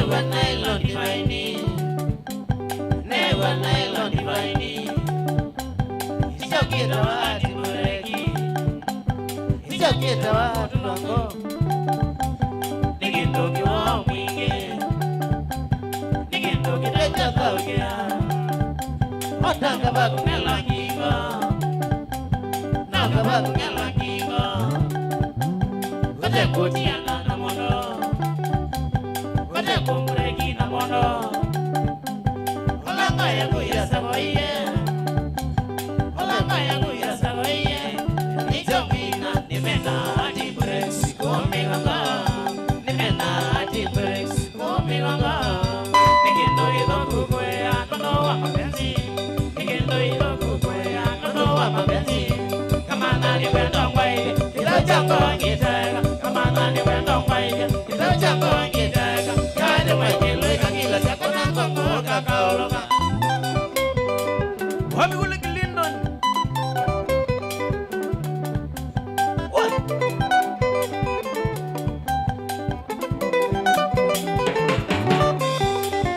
never nylon divine, never nylon divine. It's okay to add in Mureki. It's okay to add to Longo. Nigga, don't you want me? Nigga, don't get a job again. What talk about Melakiba? Now about Melakiba. What a good yana mono. What a Mureki namono. Olanga yangu ya sawaye. Olanga yangu ya sawaye. Nitomina nimena ati breaks komilanga. Nimena ati breaks komilanga. Nikendo idoku kwea nono wa mapenzi. Nikendo idoku kwea nono wa mapenzi. Kamana ni wendo ngwaide. Ilo chango ngitega. Kamana ni wendo ngwaide. Ilo chango ngitega. Kade mwekelo ikakila chako na kongo kakaoloka. Wami kule London. What?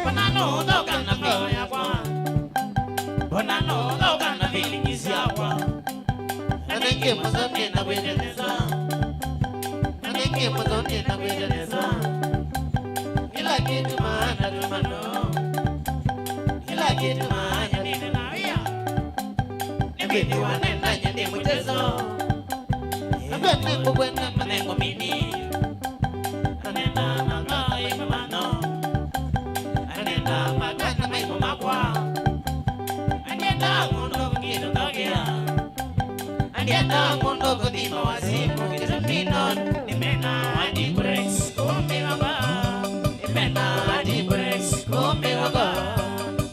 Banano doga na vya kwa. Banano doga na feelings ya kwa. Anenge mozoni na wedeneza. Anenge mozoni na wedeneza. Ila kitu maana tumano. Ila kitu maana nini na wia. Nibidi wanenda nyende mtezo. Abende kubwena manengo mini. Anenda nanga imamano. Anenda magana maimu makwa. Anenda ngondo kukido togea. Anenda ngondo kudima wasimu kituminon. Nimena adi breaks kumilanga. Nimena adi breaks kumilanga.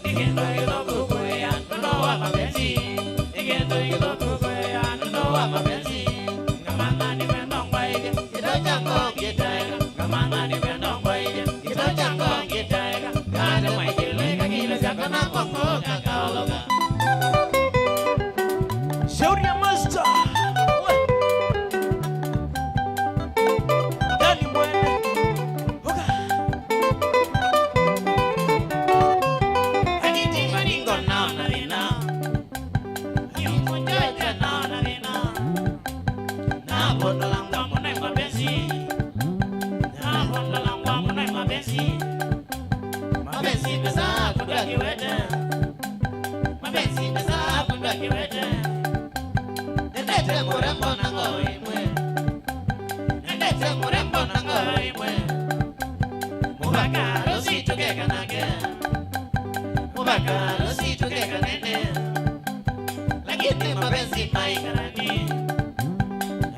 Nikendo idoku kwea nono wa mapenzi. Nikendo idoku kwea nono wa mapenzi. Kamana ni wendo ngwaide. Ito chango ngitega. Kamana ni wendo ngwaide. Ito chango ngitega. Kade mwaikile kakile chako na kongo kakaoloka. Shauri ya master. Dani mwene. Oka. Aniti maringo na narina. Yungunjoja na narina. Na bondo langwa munai mapenzi. Na bondo langwa munai mapenzi. Mapenzi pesa kudwa kiwete. Mapenzi pesa kudwa kiwete. Nendete murembo nango imwe. Nendete murembo nango imwe. Mubakaro si tukeka nage. Mubakaro si tukeka nene. Lakini mapenzi maikarani.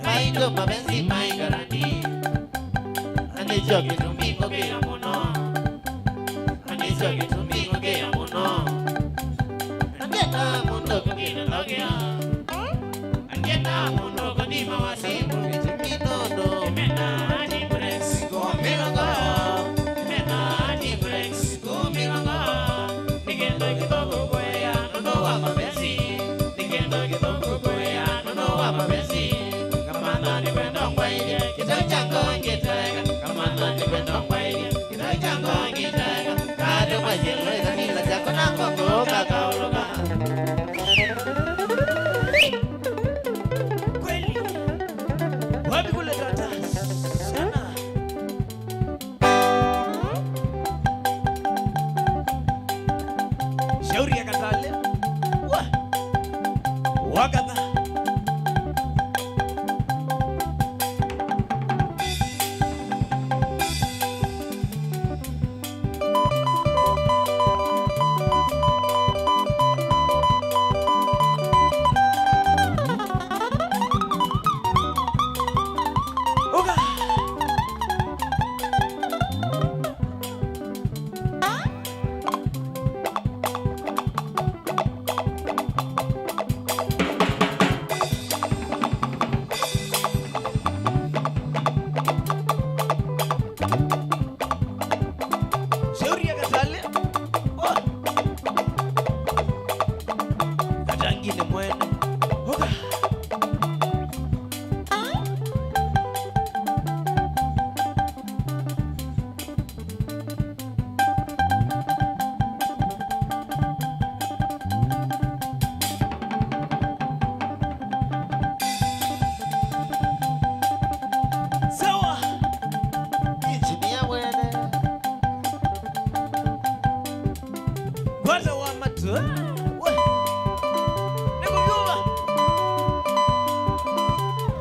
Maindo mapenzi maikarani. Anicho kitumiko kaya muno. Anicho kitumiko kaya muno. Andiena mundo kukina logia. Andiena mundo kudima wasimu kituminono. Nimena adi breaks kumilanga. Nimena adi breaks kumilanga. Nikendo kidogo kwea nono wa mapenzi. Nikendo kidogo kwea nono wa mapenzi. Kamana ni wendo ngwaide. Kito chango ngitega. Kamana ni wendo ngwaide. Kito chango ngitega. Kade mwekelo ikakila chako na kongo kakaoloka. Kweli. Wapi kule tata? Sana. Shauri ya katale. Wakata.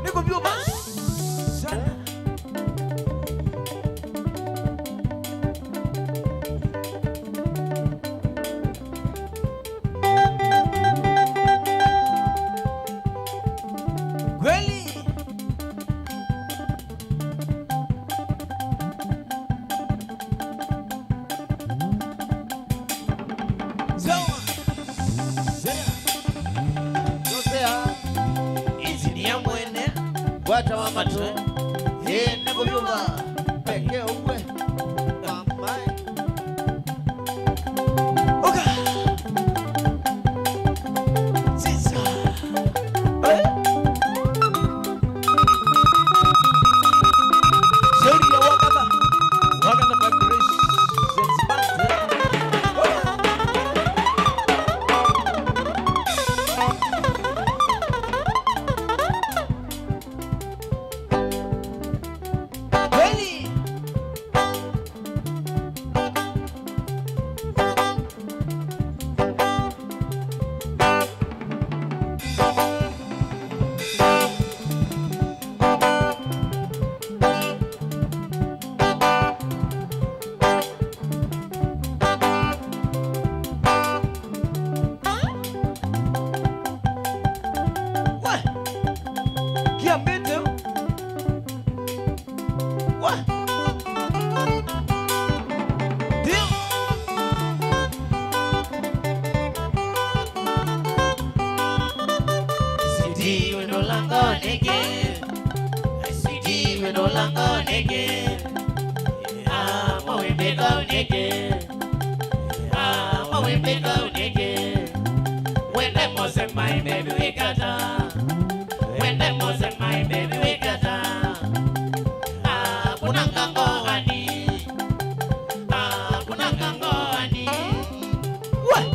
Niko vyuma sana. Kweli wata wa mato niko vyuma peke uwe mamae oka sisa shauri ya wakata vibrations band my baby we got her. When them was my baby we got her. Kunanga ngowani. Kunanga ngowani. What?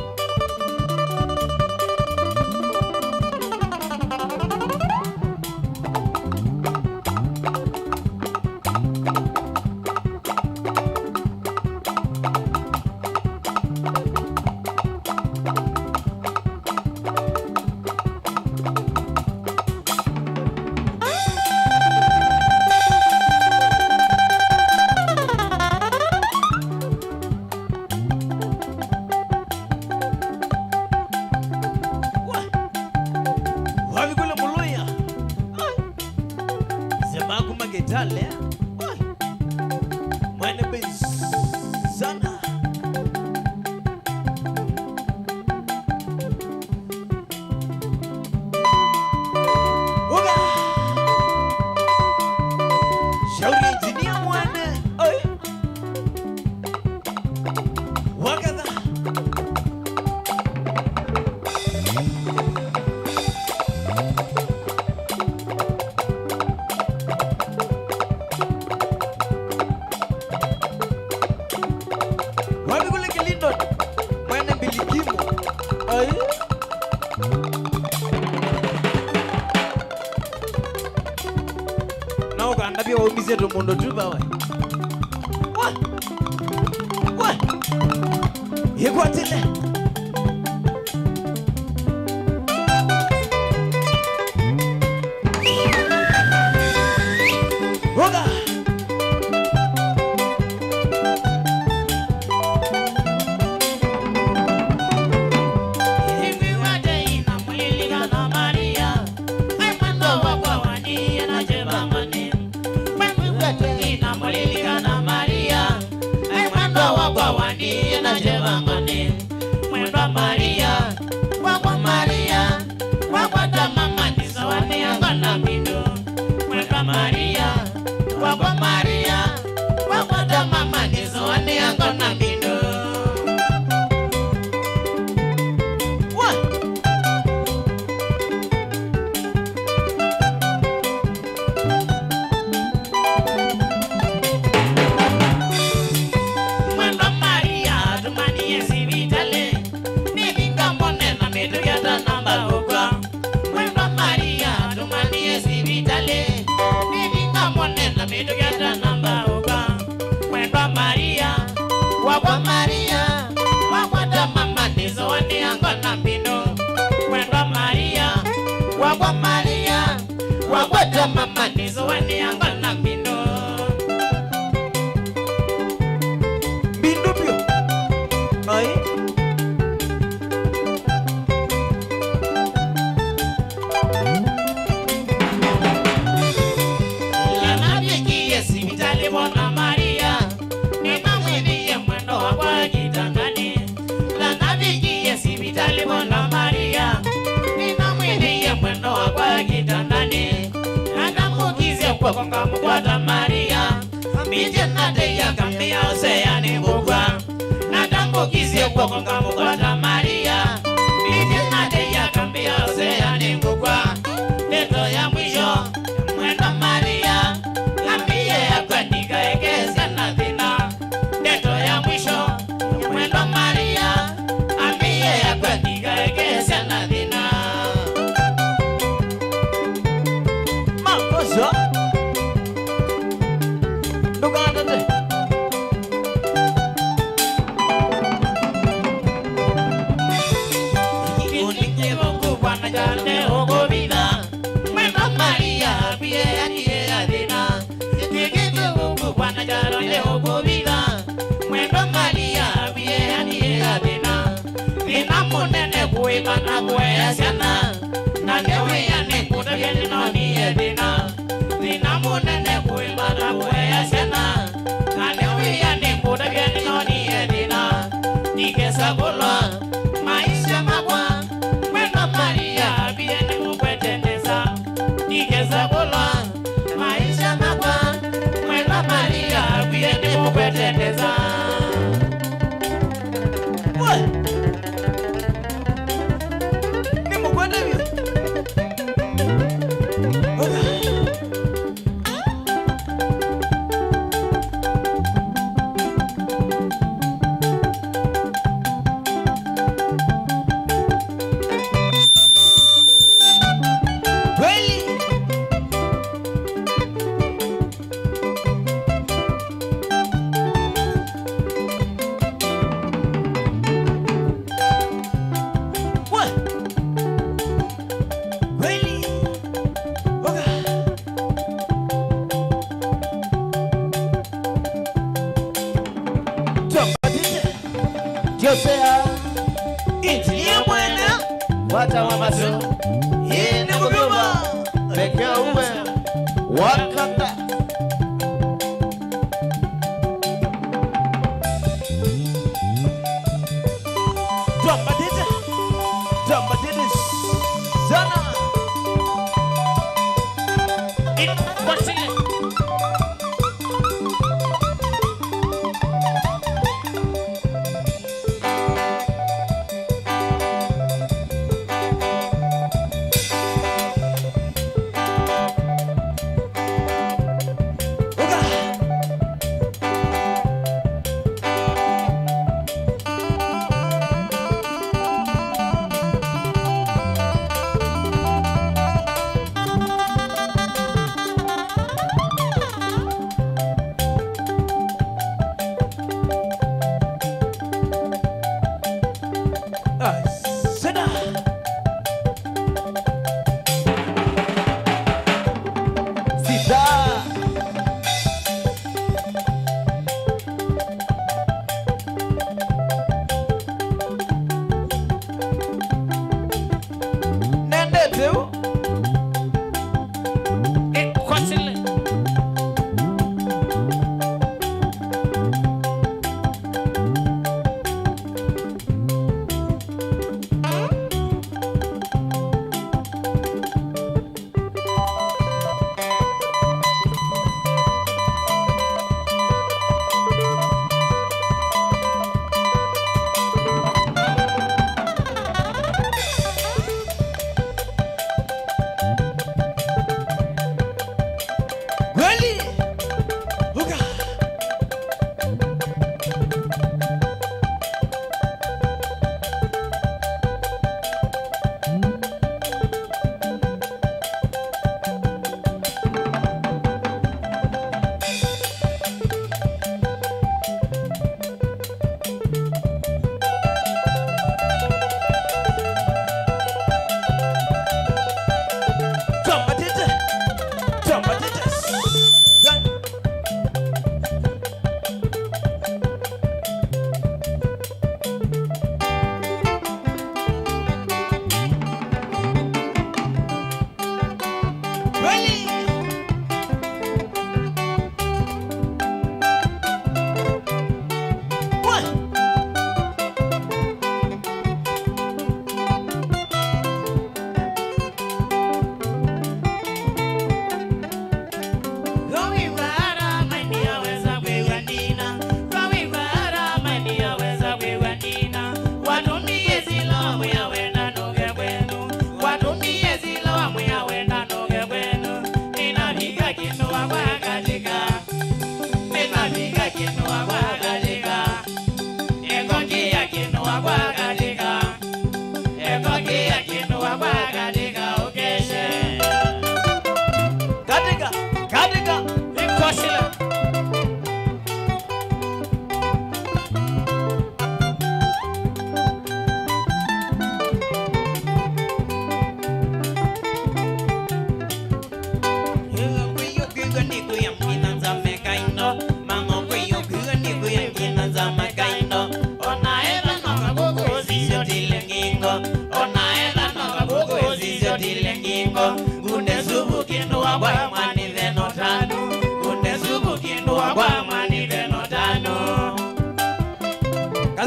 Dale, mwana bezana Oga shauri engineer mwana wakadha Nabi wa umize to mondo tuba wa. What? Yego atile. Oga. wani angana bindu. Bindu pio. Ai. Lana biki yesi vitali bona Maria. Nina mwini ye mwendo wakwa kitandani. Lana biki yesi vitali bona Maria. Nina mwini ye mwendo wakwa kitandani. Nakamukize kwa konga mkwata Maria. Mije nade ya kambia oseani bugwa. Nakamukize kwa konga mkwata Maria. Mije nade ya kambia oseani bugwa. Neto ya mwisho mwendo Maria. Kambie ya kwa nika egeza na dhina. Neto ya mwisho mwendo Maria. Kambie ya kwa nika egeza na dhina. Makosa. Dukana te. Unike bongo bwana jane ogo vida. Mwendo Maria bie anie adina. Unike bongo bwana jane ogo vida. Mwendo Maria bie anie adina. Vina munene kuiba na kuea sana. Na newe ya nikuta vieni noni edina. Vina munene kuiba na kuea sana. Na newe ya nikuta vieni noni edina. Nikesa gula maisha makwa. Mwendo Maria vieni kukwetendeza. Nikesa gula maisha makwa. Mwendo Maria vieni kukwetendeza. What? Ni mkwende vyo. Kweli. What? Kweli. Oga. Tuambadite. Josea. Inti ya mwena. Wata wa maso. Ine muguma. Peke uwe. Wakanda. Tuambadite. Tuambadite. Sana.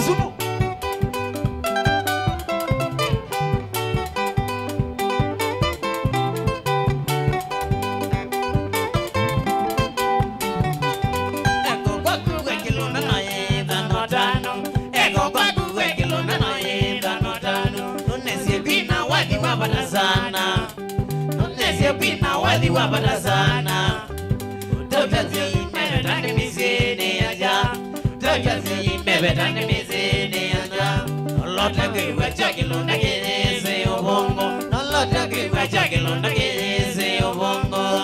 Kasumu. Wabatazana Tojazi mebetani mizini aja Tojazi mebetani mizini aja Nolota kiwa chakilunda kizisi ubongo Nolota kiwa chakilunda kizisi ubongo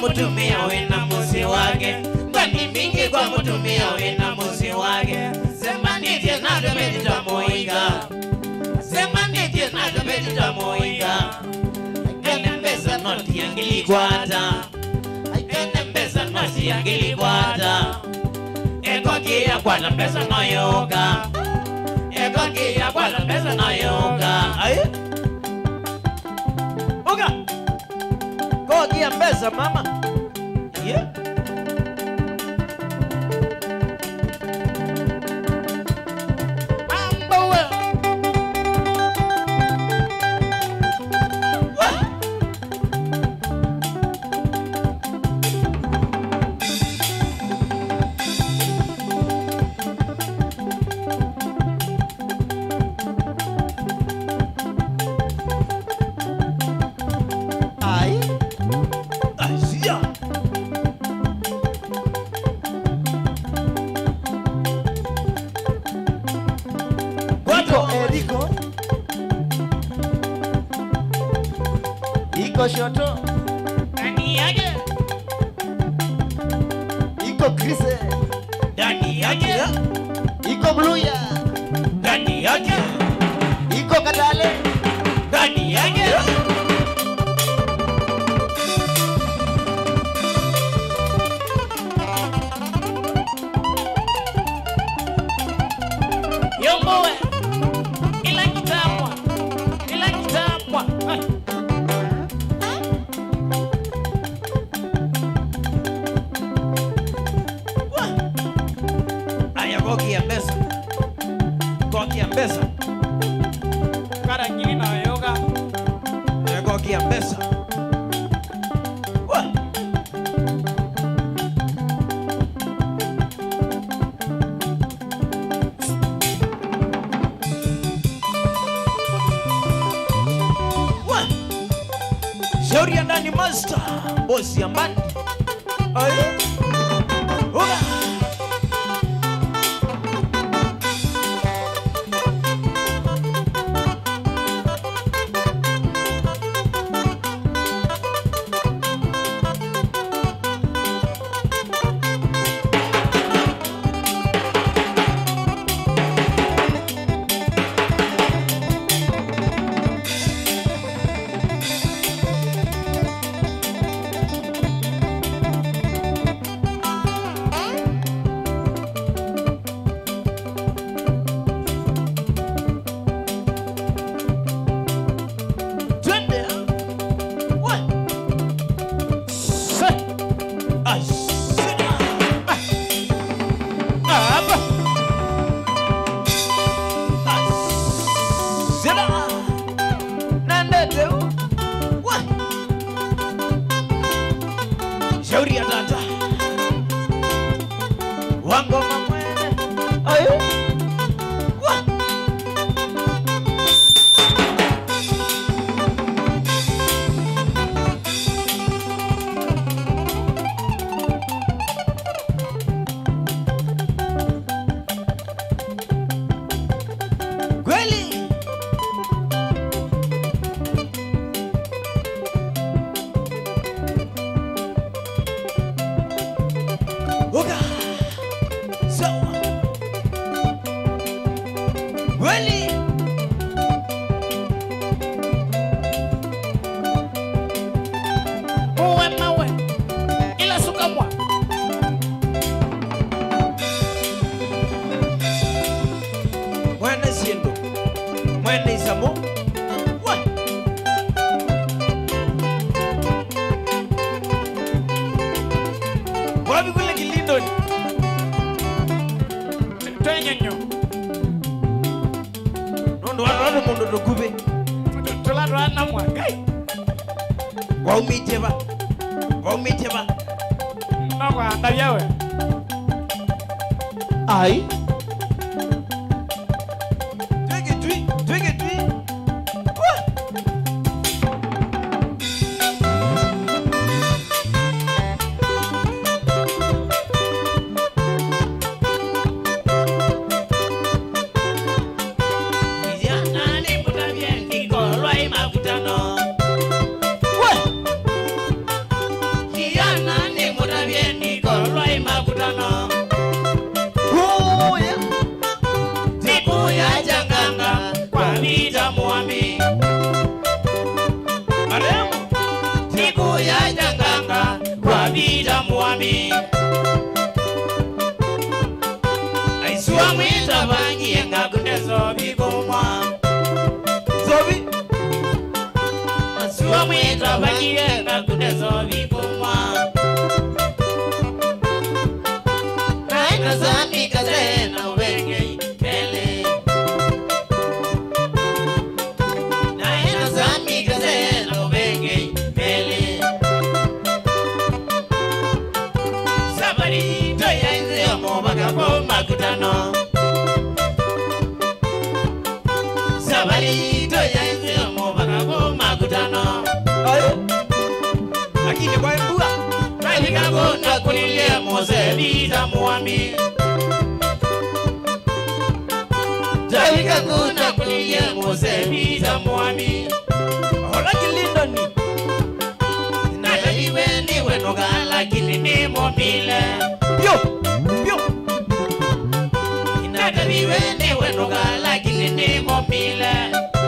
Mutumia wena musi wake Ndani mingi kwa mutumia wena musi wake Sema nije na dobedi tamoiga Sema nije na dobedi tamoiga Aikene mbeza noti yangili kwata Aikene mbeza noti yangili kwata Eko kia kwa la mbeza no yoga Eko kia kwa la mbeza no yoga Aye? Oga! Kwa kia mbeza mama. Yeah. Iko shoto Dani yake Iko krise Dani yake Iko bluya Dani yake Iko katale Dani yake Yombowe Ila kitapwa Ila kitapwa Koki ya mbesa Koki ya mbesa Kara ngini na yoga Koki ya mbesa Shauri ya ndani master Bosi ya mbani Aye Uga Shauri ya tata Wangoma mwene Ayo Kweli Uga Sawa Kweli Uwe mawe Ila suka mwa Mwana siendo Mwene Isamu. What? Wapi kule Kilindoni? Twenyenyo. Nondo watu mundo dokube. Tulatu ana mwagai. Waumiteba. Noko anda yawe. Ai. Twege tui. What? Vijana ni mutavyendi kolwai makutano. What? Vijana ni mutavyendi kolwai makutano. Oh yeah. Siku ya janganga kwa vita muambi. Maremo. Siku ya janganga kwa vita muambi. Aisua mwita vangi yenga kundezo vikumwa. Zobi. Aisua mwita vangi yenga kundezo vikumwa. Naina zambi kaze na uvenge pele. Naina zambi kaze na uvenge pele. Sabari toya inze ya mobaka po makutano. Sabari toya inze ya mobaka po makutano. Ai. Lakini kwa mbua. Katika kuna kulilia mose vita muambi. Katika kuna kulilia mose vita muambi. Hola Kilindoni. Nataliwe niwe nogala kilini mobile. Pio. Nataliwe niwe nogala kilini mobile.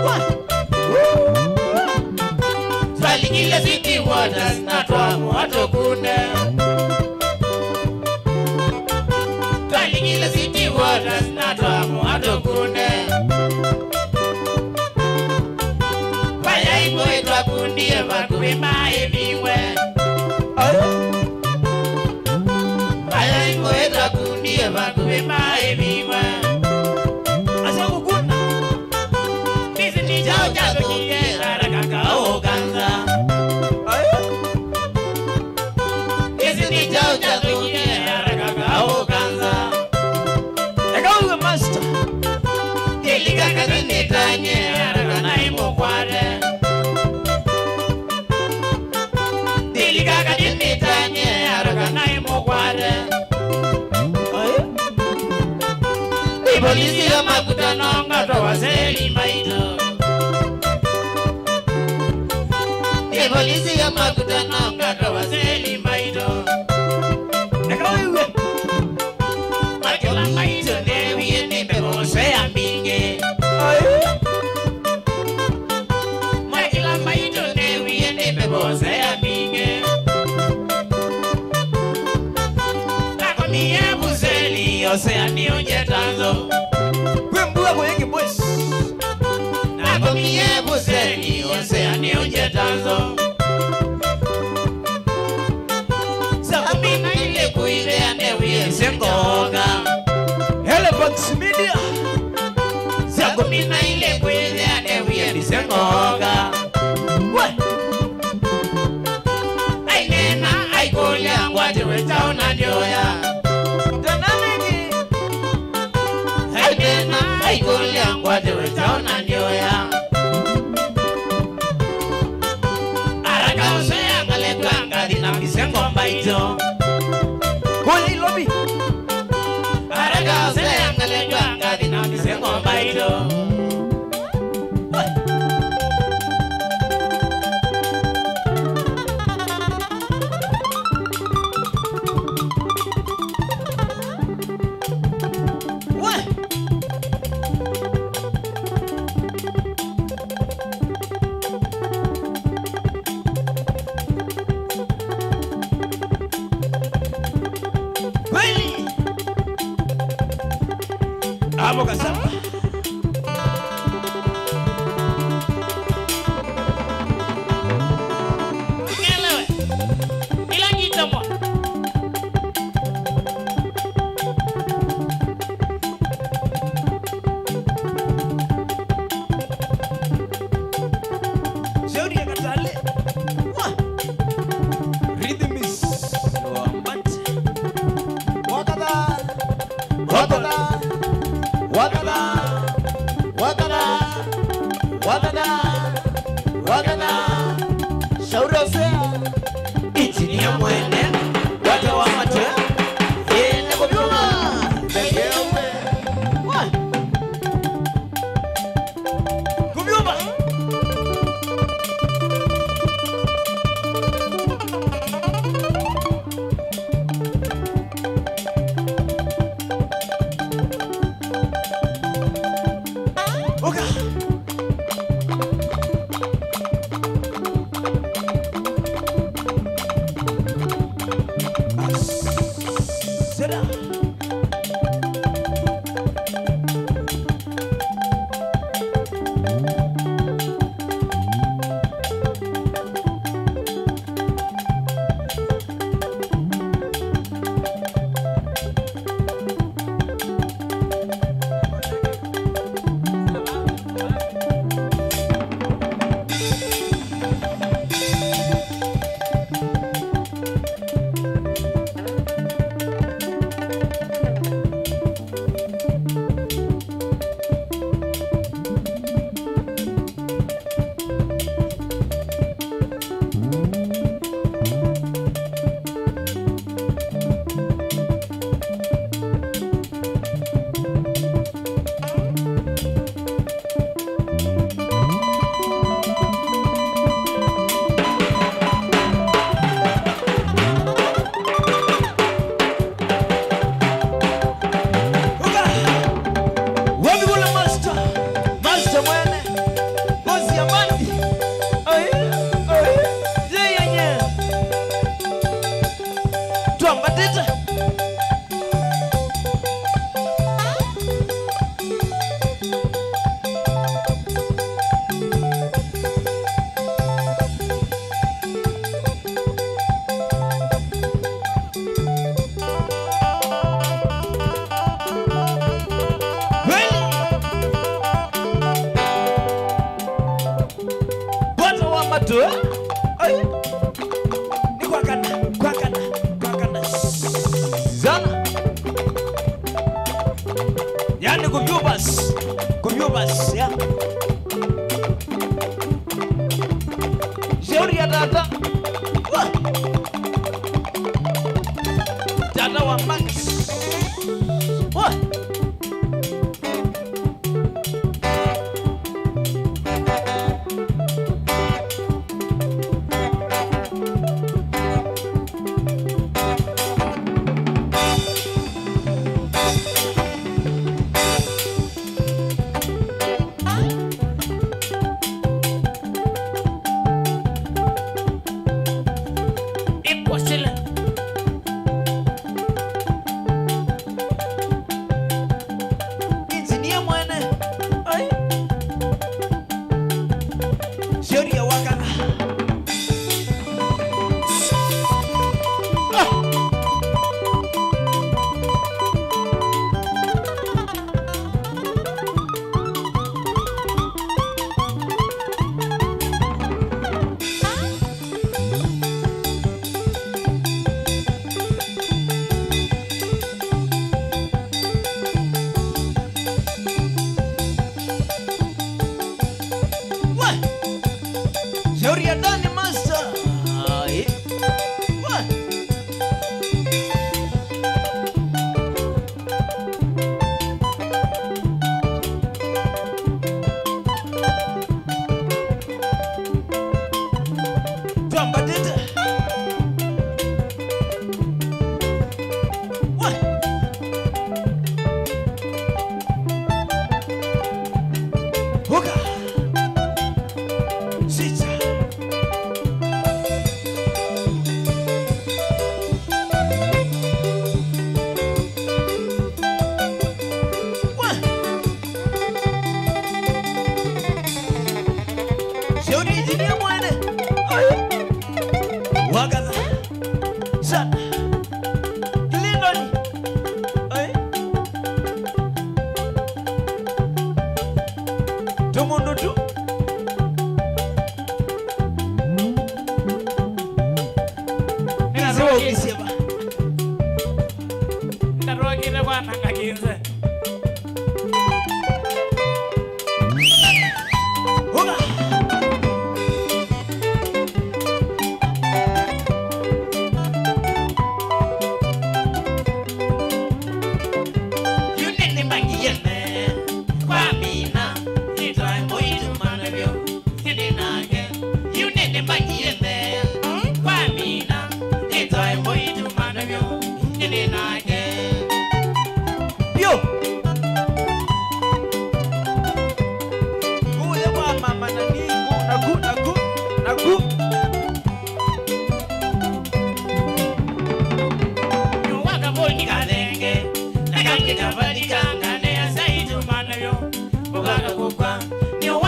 What? Twalikile city waters na twamu watokunde. Twalikile city waters na twamu watokunde. Vaya iboe twakundie vakubima ebiwe. Ai. Vaya iboe twakundie vakubima ebiwe. Asa kukuna. Bizi ni jao jato kiye harakaka oganza. Ai. Bizi ni jao jato kiye harakaka oganza. Ekawe master. Ilika katini tanye haraka na imokware. Ilika katini tanye haraka na imokware. Ai. Ipolisi ya makutano ngato waseli maito. Ipolisi ya makutano ngato waseli maito. Ekawe. Makila maito newie ni pebose ya mbinge. Ai. Makila maito newie ni pebose ya mbinge. Nakomie buseli yose anionje tanzo. Kwembua kwenye kibosi. Nakomie buseli yose anionje tanzo. Sakumina ile kuile anewie sengoga. Helefax Media. Sakumina ile kuile anewie sengoga. What? Ainena aikolya ngwatiwe taona nyoya. Tananegi. Ainena aikolya ngwatiwe taona nyoya. Araka usea ngaletwa ngadi na kisengo mbaito. Kwenye lobby. Araka usea ngaletwa ngadi na kisengo mbaito. What? What? Kweli. Hapo kasamba. Wagana, wagana, wagana, wagana. Shaurosea ichini ya mwene wata wa mate yene kubyuma begewe kubyuma oka ni kwa kana zana yani kubyubas ya shauri ya tata tata wa Max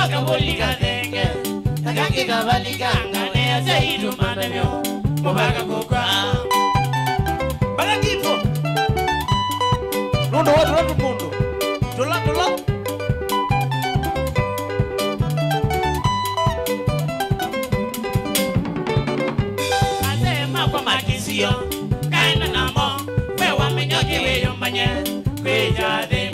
Waka bolika denge Akangi kabalika ngane ya zeitu manavyo Mubaka kukwa Bala kifo Nundo watu mundu Dola Asema kwa makisio Kaina namo Wewa minyoki weyo manye Kwijade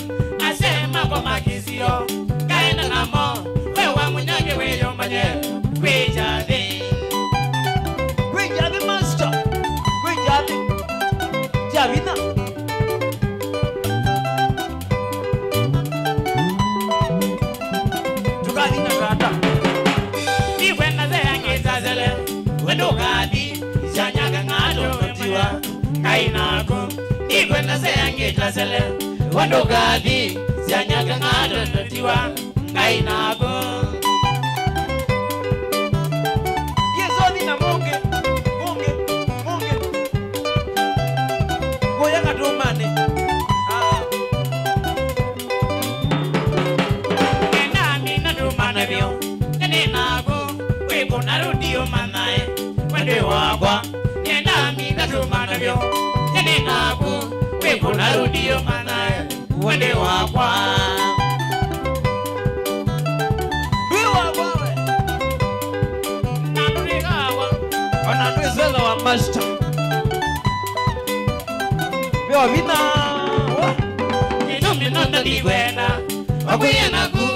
Asema kwa makisio Kaina namo Wewa minyoki weyo manye Kwijade Kwijade master Kwijade Javina Tukadina kata Iwena ze angitazele Wendokadi Zanyaga ngado mtiwa Kainako Iwena ze angitazele Wendokadi Zanyaga ngado mtiwa Kainako Yezodi na monge Goya katumane Nena mina dumane vyo Nenako Weko narudio manae Wende wakwa Nena mina dumane vyo Nenako Weko narudio manae Wende wakwa Biwa wawe Nanurigawa Wananwezela wa master Biwa vina Kinumi nonda diwena Wakuyanaku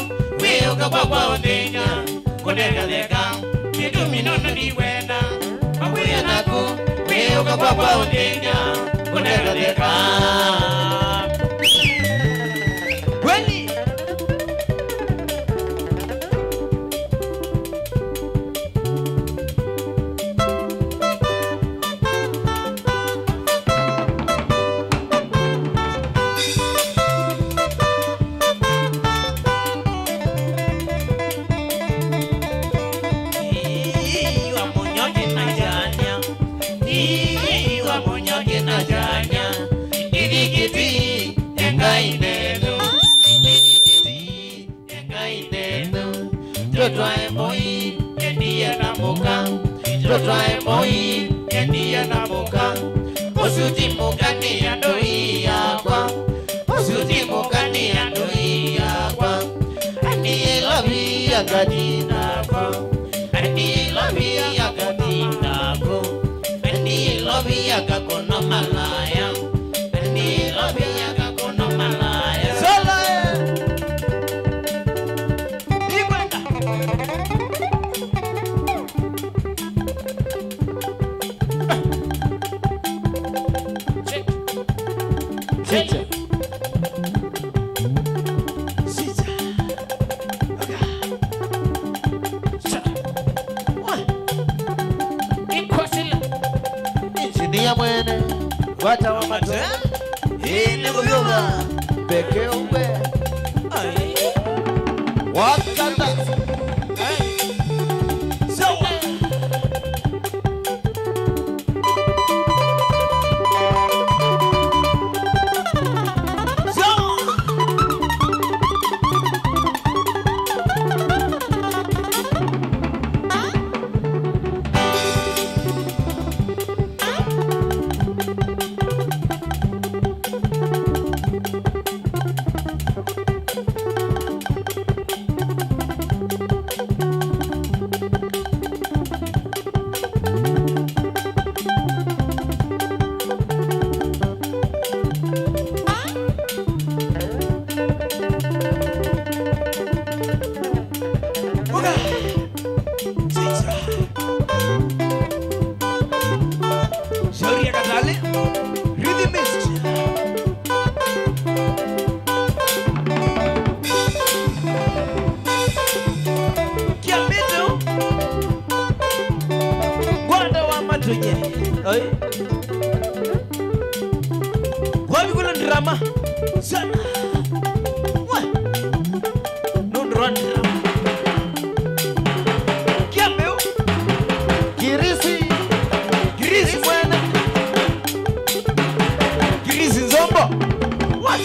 Weuka kwa ondenya Kudeka deka Kinumi nonda diwena Wakuyanaku Weuka kwa ondenya Kudeka deka Kweli Iwa munyoki na janya Iwa munyoki na janya Idikiti Engai nenu Idikiti Engai nenu Jotwa emoi Yendiye namuka Jotwa emoi Yendiye namuka Osuti mukani ya doi yakwa Osuti mukani ya doi yakwa Aniye lovi ya gadina kwa Aniye lovi ya gadina kwa Aniye lovi ya kakono malaya Aniye lovi ya kakono malaya Sola Ikwenda Chicha Chicha Ikwasila Chini ya mwene Wata wa mato Hii ni kuvyuga Peke uwe Wakata Sawa Sawa Shauri ya katale Rhythmist Kiamito Gwanda wa matunye Wabi kuna drama Sana Nundran drama Kiameo Kirisi Kirisi mwene Kirisi nzombo What?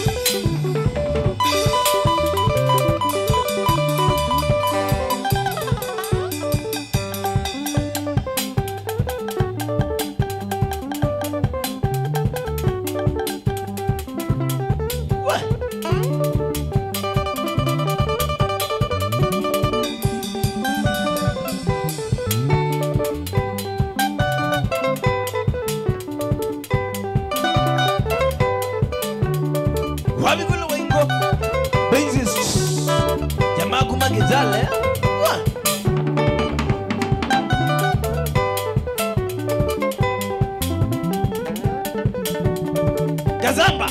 exist. Jamaa kuma gizale. Kazamba.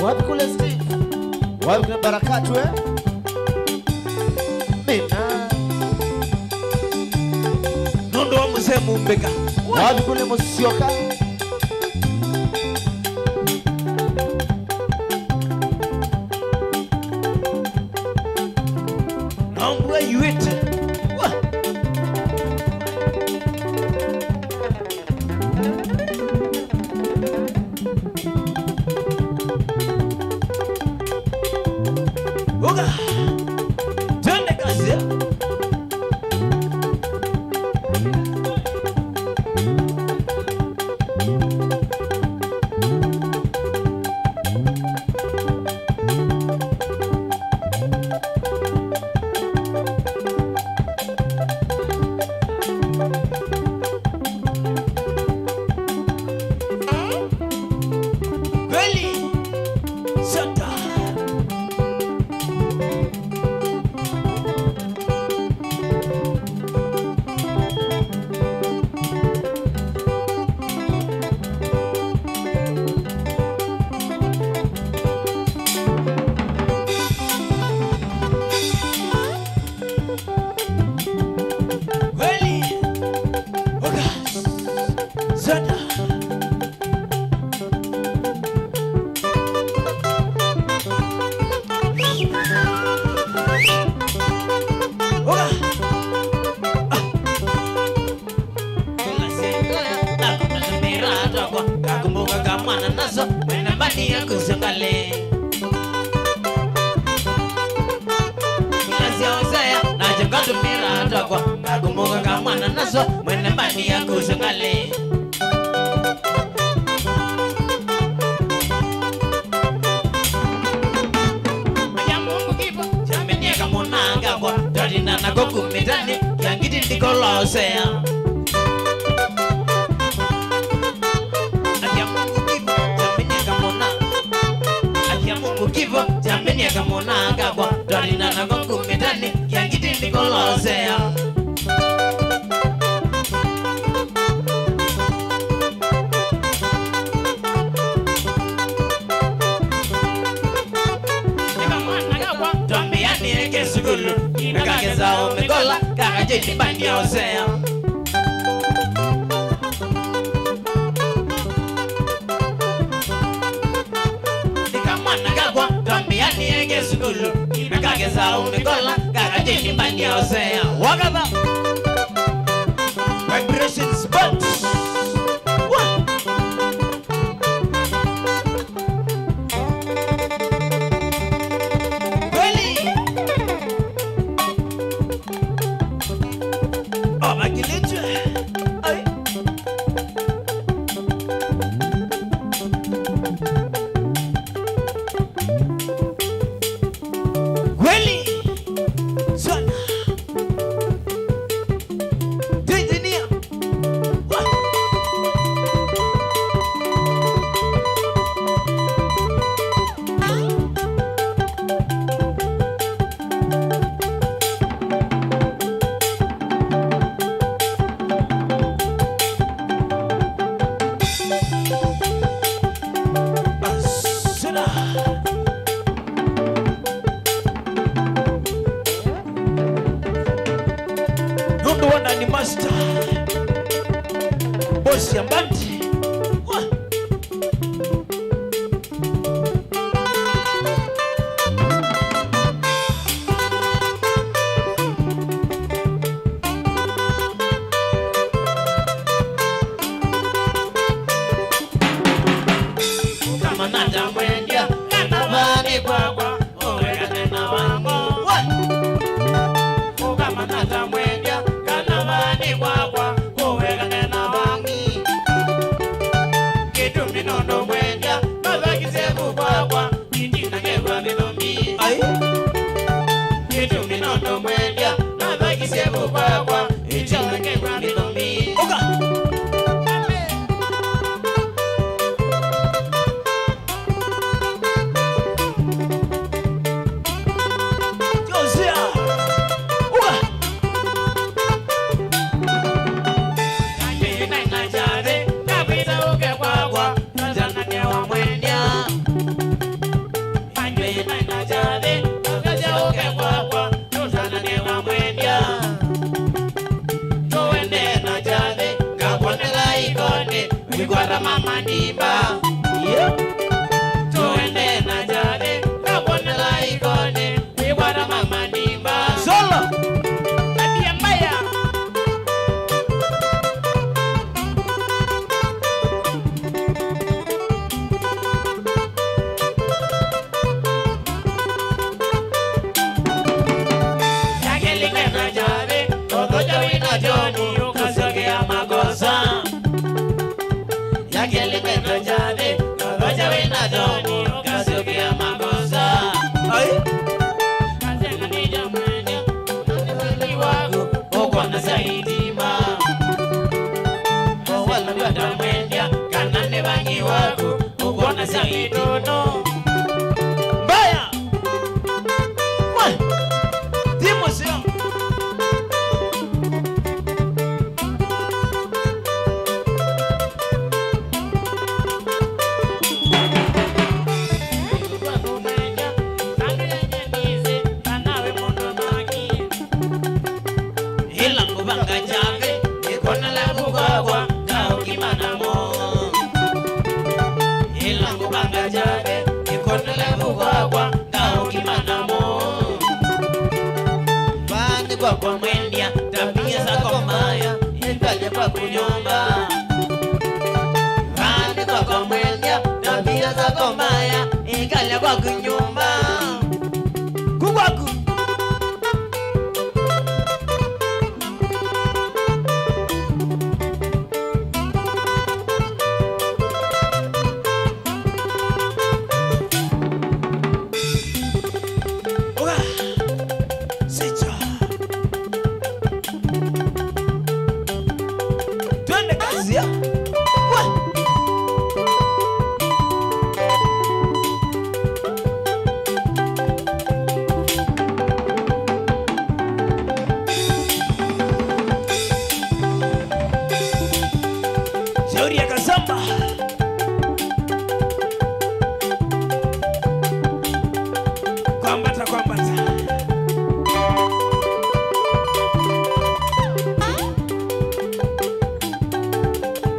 Wapi kule Steve? Wapi kule Barakatu Mina. Nondo wa mzee Mumbeka. Wapi kule Musioka? Naomba yuete. Oga. Twende kazi. Kweli. Santa. Kweli. Oga. Santa. Oga. Kakumbuka kamana nazo wena mbani ya kusangale Kazi ya uzaya na jangatu mira atakwa kakumbuka kamana nazo wena mbani ya kusangale Majamungu kipo Jamenia kamonanga kwa Tarina na goku mitani Yangiti ndikolosea Kivo jameni akamona agwa Darina na gongu medani Yangiti nikolosea Nika mwana gagwa Tuambiani eke sugulu Nakageza umegola Kakajeji bandi osea Tuambiani ege sugulu Nakageza umegola Kakajeji bandi osea Wakaba Vibrations Buds Kweli Makilitu Ay Kweli Sana Tanzania Nondo wana ni master Boss ya Mbandi Ai. Kitu minondo mwendia na bagi sebu kwa ichileke kwa milomi. Oka. Josia. Oka. Kanyi na inajade na pita uke kwa Nazana newa mwendia. Kanyi na inajade na pita uke kwa Nazana newa mwendia. Tuende na jade Kapondela ikone Wigwara mama ndimba. Yeah. Tuende na jade Kapondela ikone Wigwara mama ndimba. Solo. Tabia mbaya. Yakelike na jade Todo jawi na joni Ukasogea makosa. Yakelike na jade Todo jawi na joni Ukasogea makosa. Ai. Kazenga ni jamani Unanizali wako Uko na zaidi ma. Wala mbata mwendia Kanane bangi wako Uko na zaidi no. Mbaya. Wa. Timo sio. Ilangu banga jave Ikona la kukagwa Kao kimanamo. Ilangu banga jave Ikona la kukagwa Kao kimanamo. Bani kwa mwendia Tabia zako maya Ikaje kwa kunyomba. Bani kwa mwendia Tabia zako maya Ikaje kwa kunyomba. Kukwaku. Oka. Sicha. Twende kazi ya. Wa. Shauri ya Kasamba. Kwambata kwambata.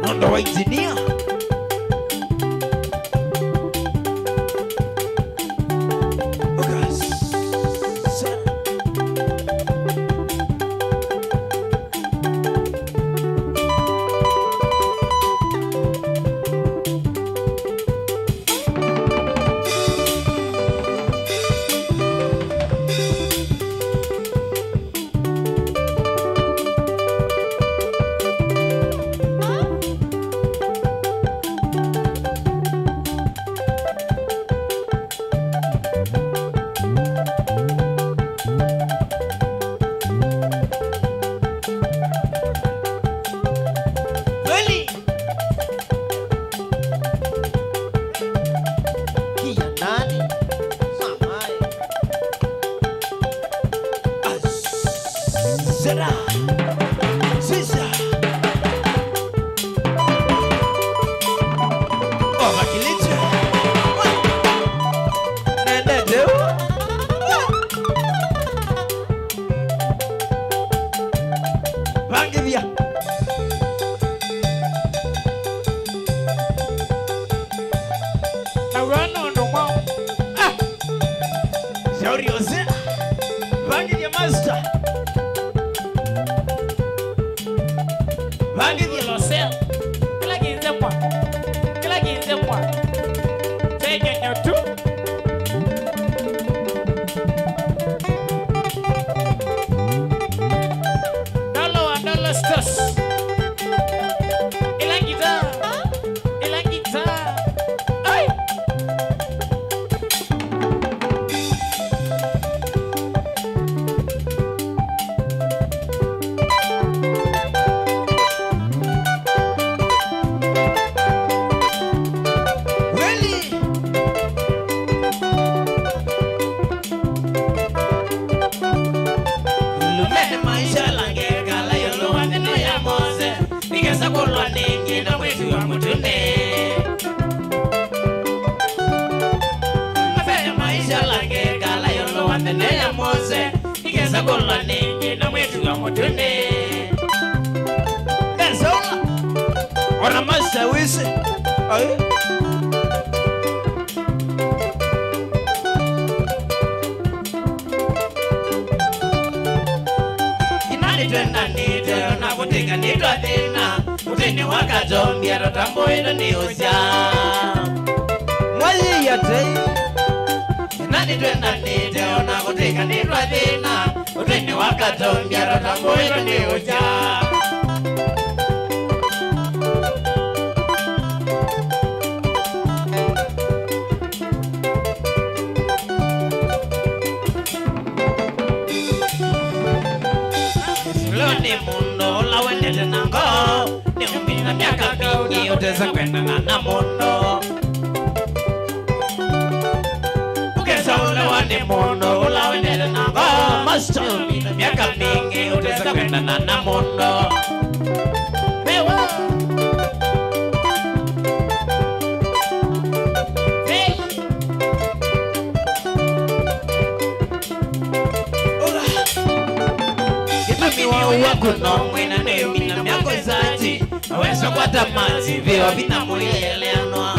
Nondo wa injinia. Okas. Kweli. Kia nani? Mamae. Azera. Sisa. Oh, Makiliche. Nende teu. Vange via. Na wano ndo mwao. Shauri Jose. Vange via master. Vange via Losel. Kila kinze mwa. Kila kinze mwa. Tenye nyotu. Dolo wa dolo stos. Ila gitar. Ila gitar. Ay. nene ya mose ikesa kola ningi na mwetu ya motune Esola Ona masa wisi Ayo Twenda nite na kutika nitwa thina Utini wakatombia rotambo ino ni usya Mwali ya tei Nani twenda nite na kutika nitwa thina Utini wakatombia rotambo ino ni usya Ni mundo la wendete nango Ni umbina miaka mingi uteza kwenda na mundo Ukesa ulewa ni mundo la wendete nango Master umbina miaka mingi uteza kwenda na mundo Mewa Hey Wakuno mwena nemi na miako zati Awesa kwa tamazi viwa vina mweleanwa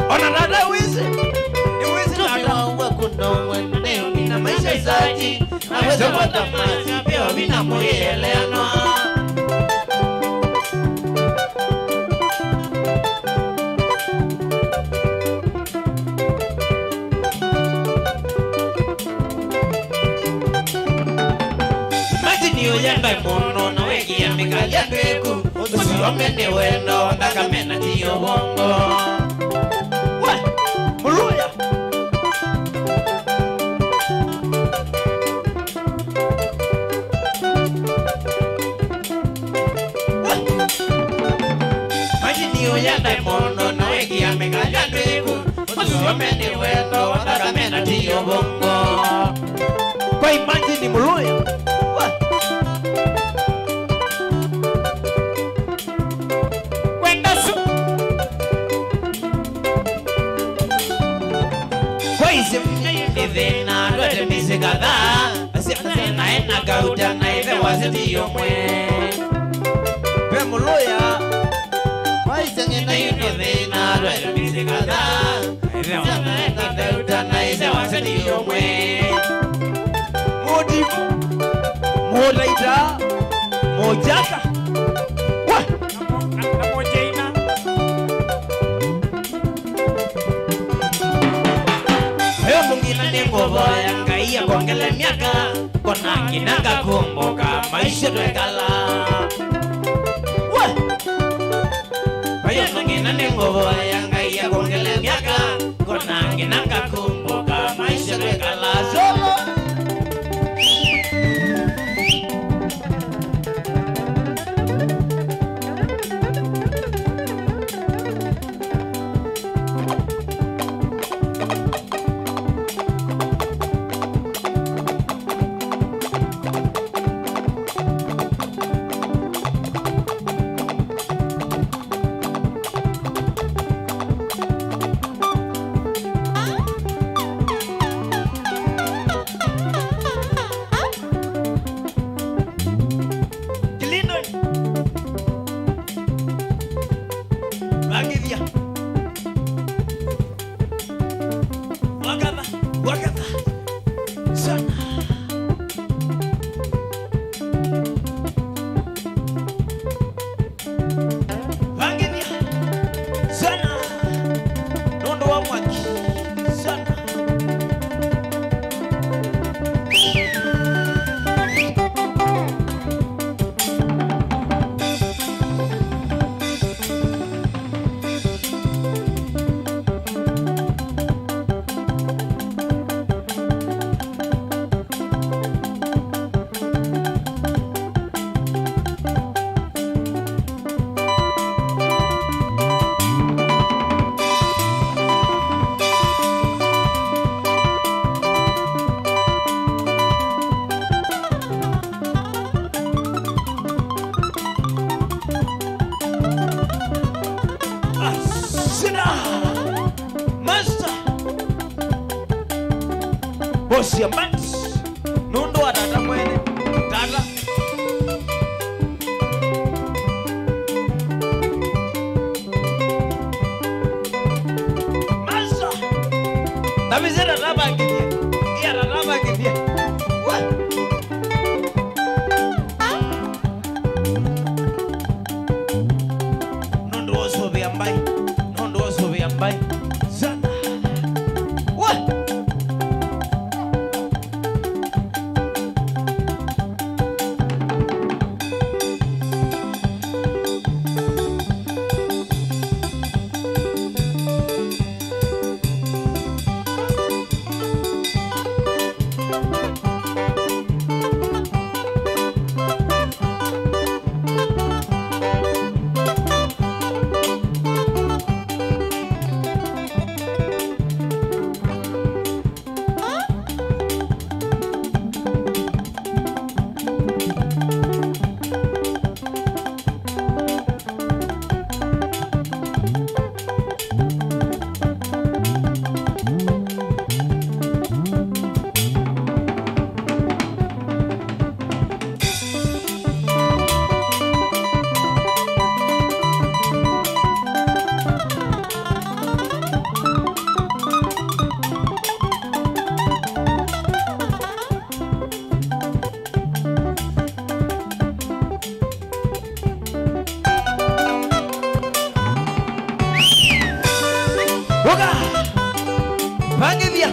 Ona dada wizi Ni wizi dada Wakuno mwena nemi na maisha zati Awesa kwa tamazi viwa vina mweleanwa Yenda mono na wegi ya mikalia kweku Usiome ni wendo Ndaka mena tiyo bongo Wa, muluya Maji niyo yenda mono na wegi ya mikalia kweku Usiome ni wendo Ndaka mena tiyo bongo Kwa imaji ni muluya Nithina dwete misi kadhaa Asina ena gauta na ife wasiti yomwe Pe muluya Waise ngina nithina dwete misi kadhaa Asina ena gauta na ife wasiti yomwe Modibu Modaita Mojaka Wa Na mojaina Mungina nengovo yanga iya kongele miaka Kona kinanga kumbuka maisha twekala Wa Ayo mungina nengovo yanga iya kongele miaka Kona kinanga kumbuka maisha twekala Solo bosi ya mat nundo wa tata mwene tata masa tamizera raba ngithie ya raba ngithie what nundo oso vya mbai sana what Boga! Pange dia!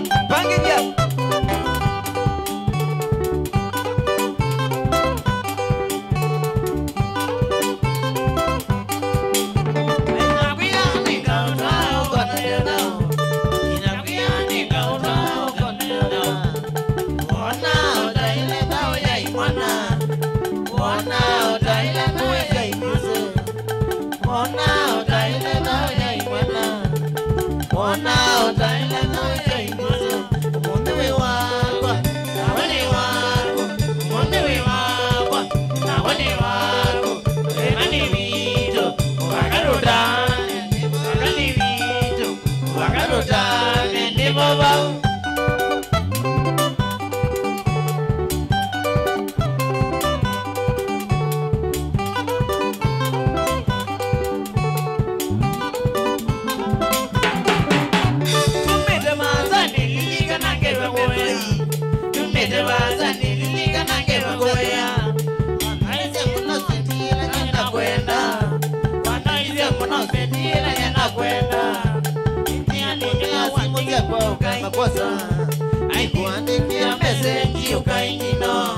Aikuandikia meseji ukainino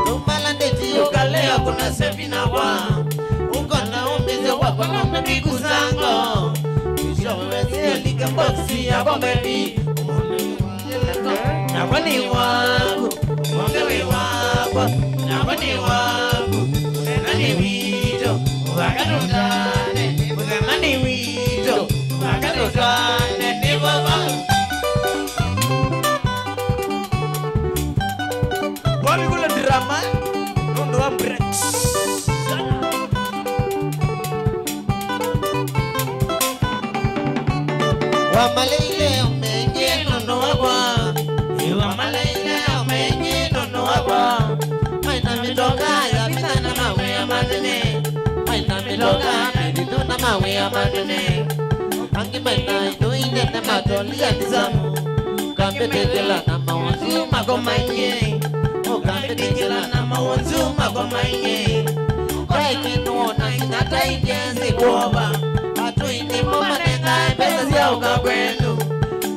Tumala ndeti ukalea kuna sefina wa Uko na umbize wako na umebiku zango Kisho wezio lika boksi ya bombeli Nakwani wako, mwengewe wako Nakwani wako, mwenani wito Wakatutane, mwenani wito Wakatutane, ni baba Wami kula drama nundo wa breaks Wamaleile umenye nundo wakwa Wamaleile umenye nundo wakwa Maina mitoka ya pitana mawe ya manene Maina mitoka meditu na mawe ya manene Angi maina ito ine na matoli ya nizamu Kambe tekela na mawanzu magomanye Kambe tekela na mawanzu magomanye Kaiki nuona inata inyenzi kuoba Atu indi moma nenga pesa zia uka kwenu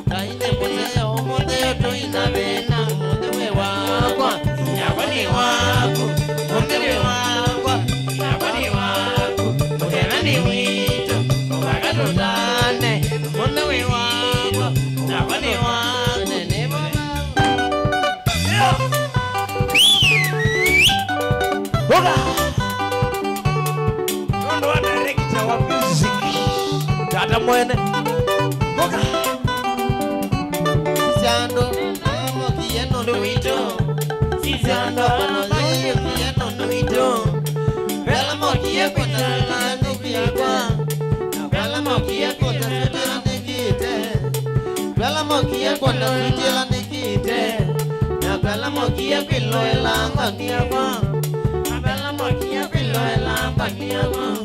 Kaine mwenye ya umunde yoto inavena Mundewe wakwa, inakwani wako Mundewe wakwa, inakwani wako Mundewe wito, wakatutane Mundewe wakwa, inakwani wako Nene Boga! Nundo wa director wa music tata mwene Boga! Sisando, amo kieno nuito Sisando, panoye kieno nuito Pela mokie kwenda nani kiekwa Pela mokie kwenda sutila nikite Pela mokie kwenda sutila nikite mokia pilo elanga niama. Abela mokia pilo elanga niama.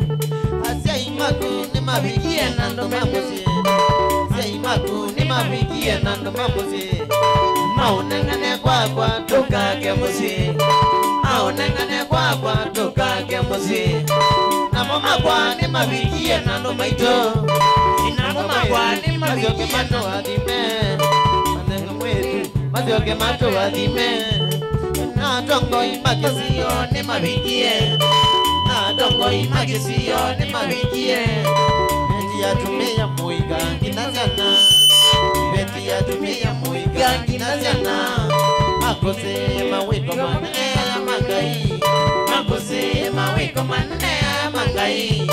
Asia imaku ni mabikie nando mamusi. Asia imaku ni mabikie nando mamusi. Maunengane kwa tukake musi. Maunengane kwa tukake musi. Namoma kwa ni mabikie nando maito. Namoma kwa ni mabikie nando adime. Mazioke macho wadime na dongo imakisio ni mabikie na dongo imakisio ni mabikie beti ya tumia muiga kinazana beti ya tumia muiga kinazana makose mawiko manne mangai makose mawiko manne mangai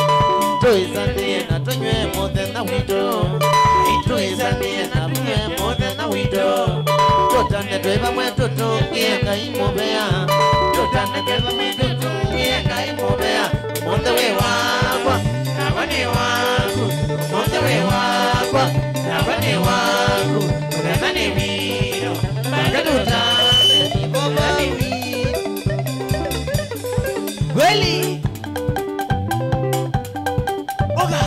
toizane na tonywe mode na wido toizane na tonywe mode na wido Totane tweva mwetu tungienga imobea Totane tweva mwetu tungienga imobea Monde we wakwa, nabane waku Monde we wakwa, nabane waku Ulemane wino, magadutane Ibobane wino Kweli Oga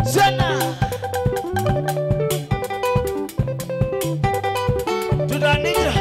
Sana Tudanira.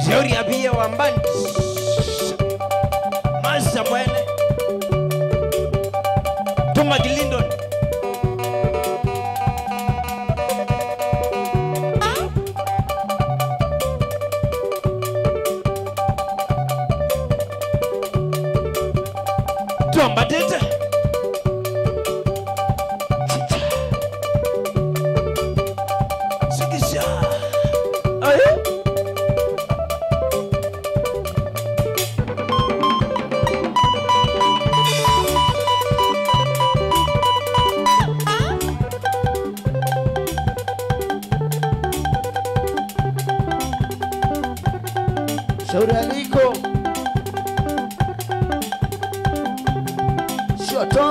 Shauri ya bia wambani Masa mwene Tuma Kilindon Tuamba tete Sikisha Ayo Shauri aliko Shoto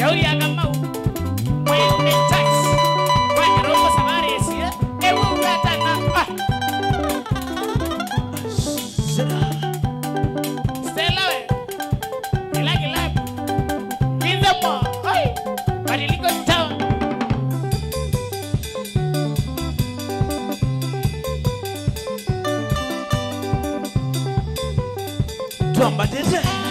shauri ya Kamau mwenye tax kwa roho safari isia ewu hata na Stella we kila pinza mo hai badiliko town Tuamba tete.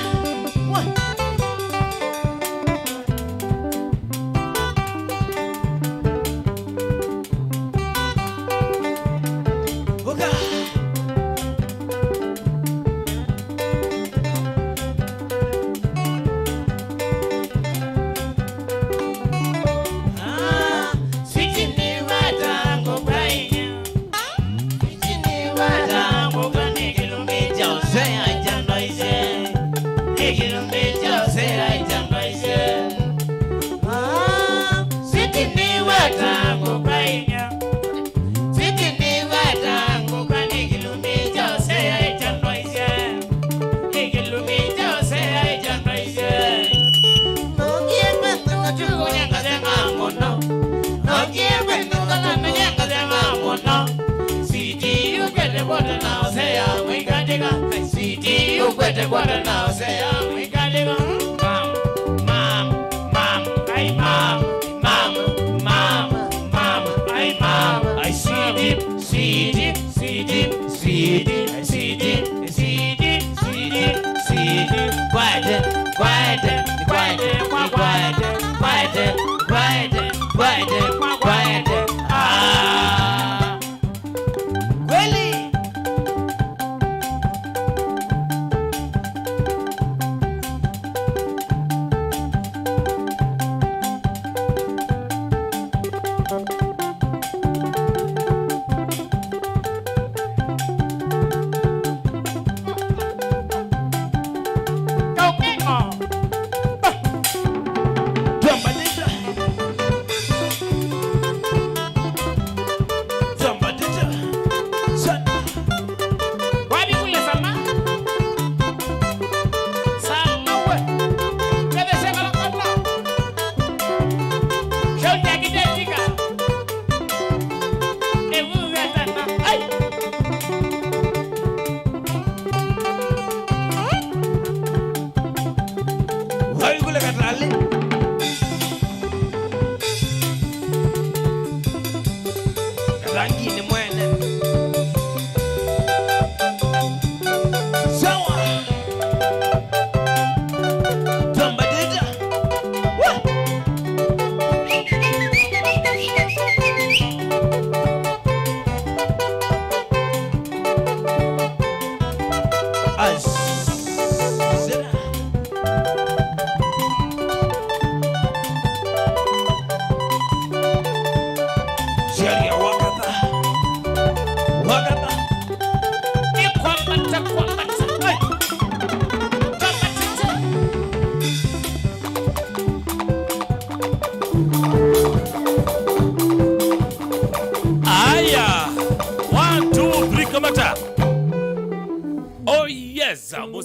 What now say we got it mom hey mom hey mom I see it quiet Willie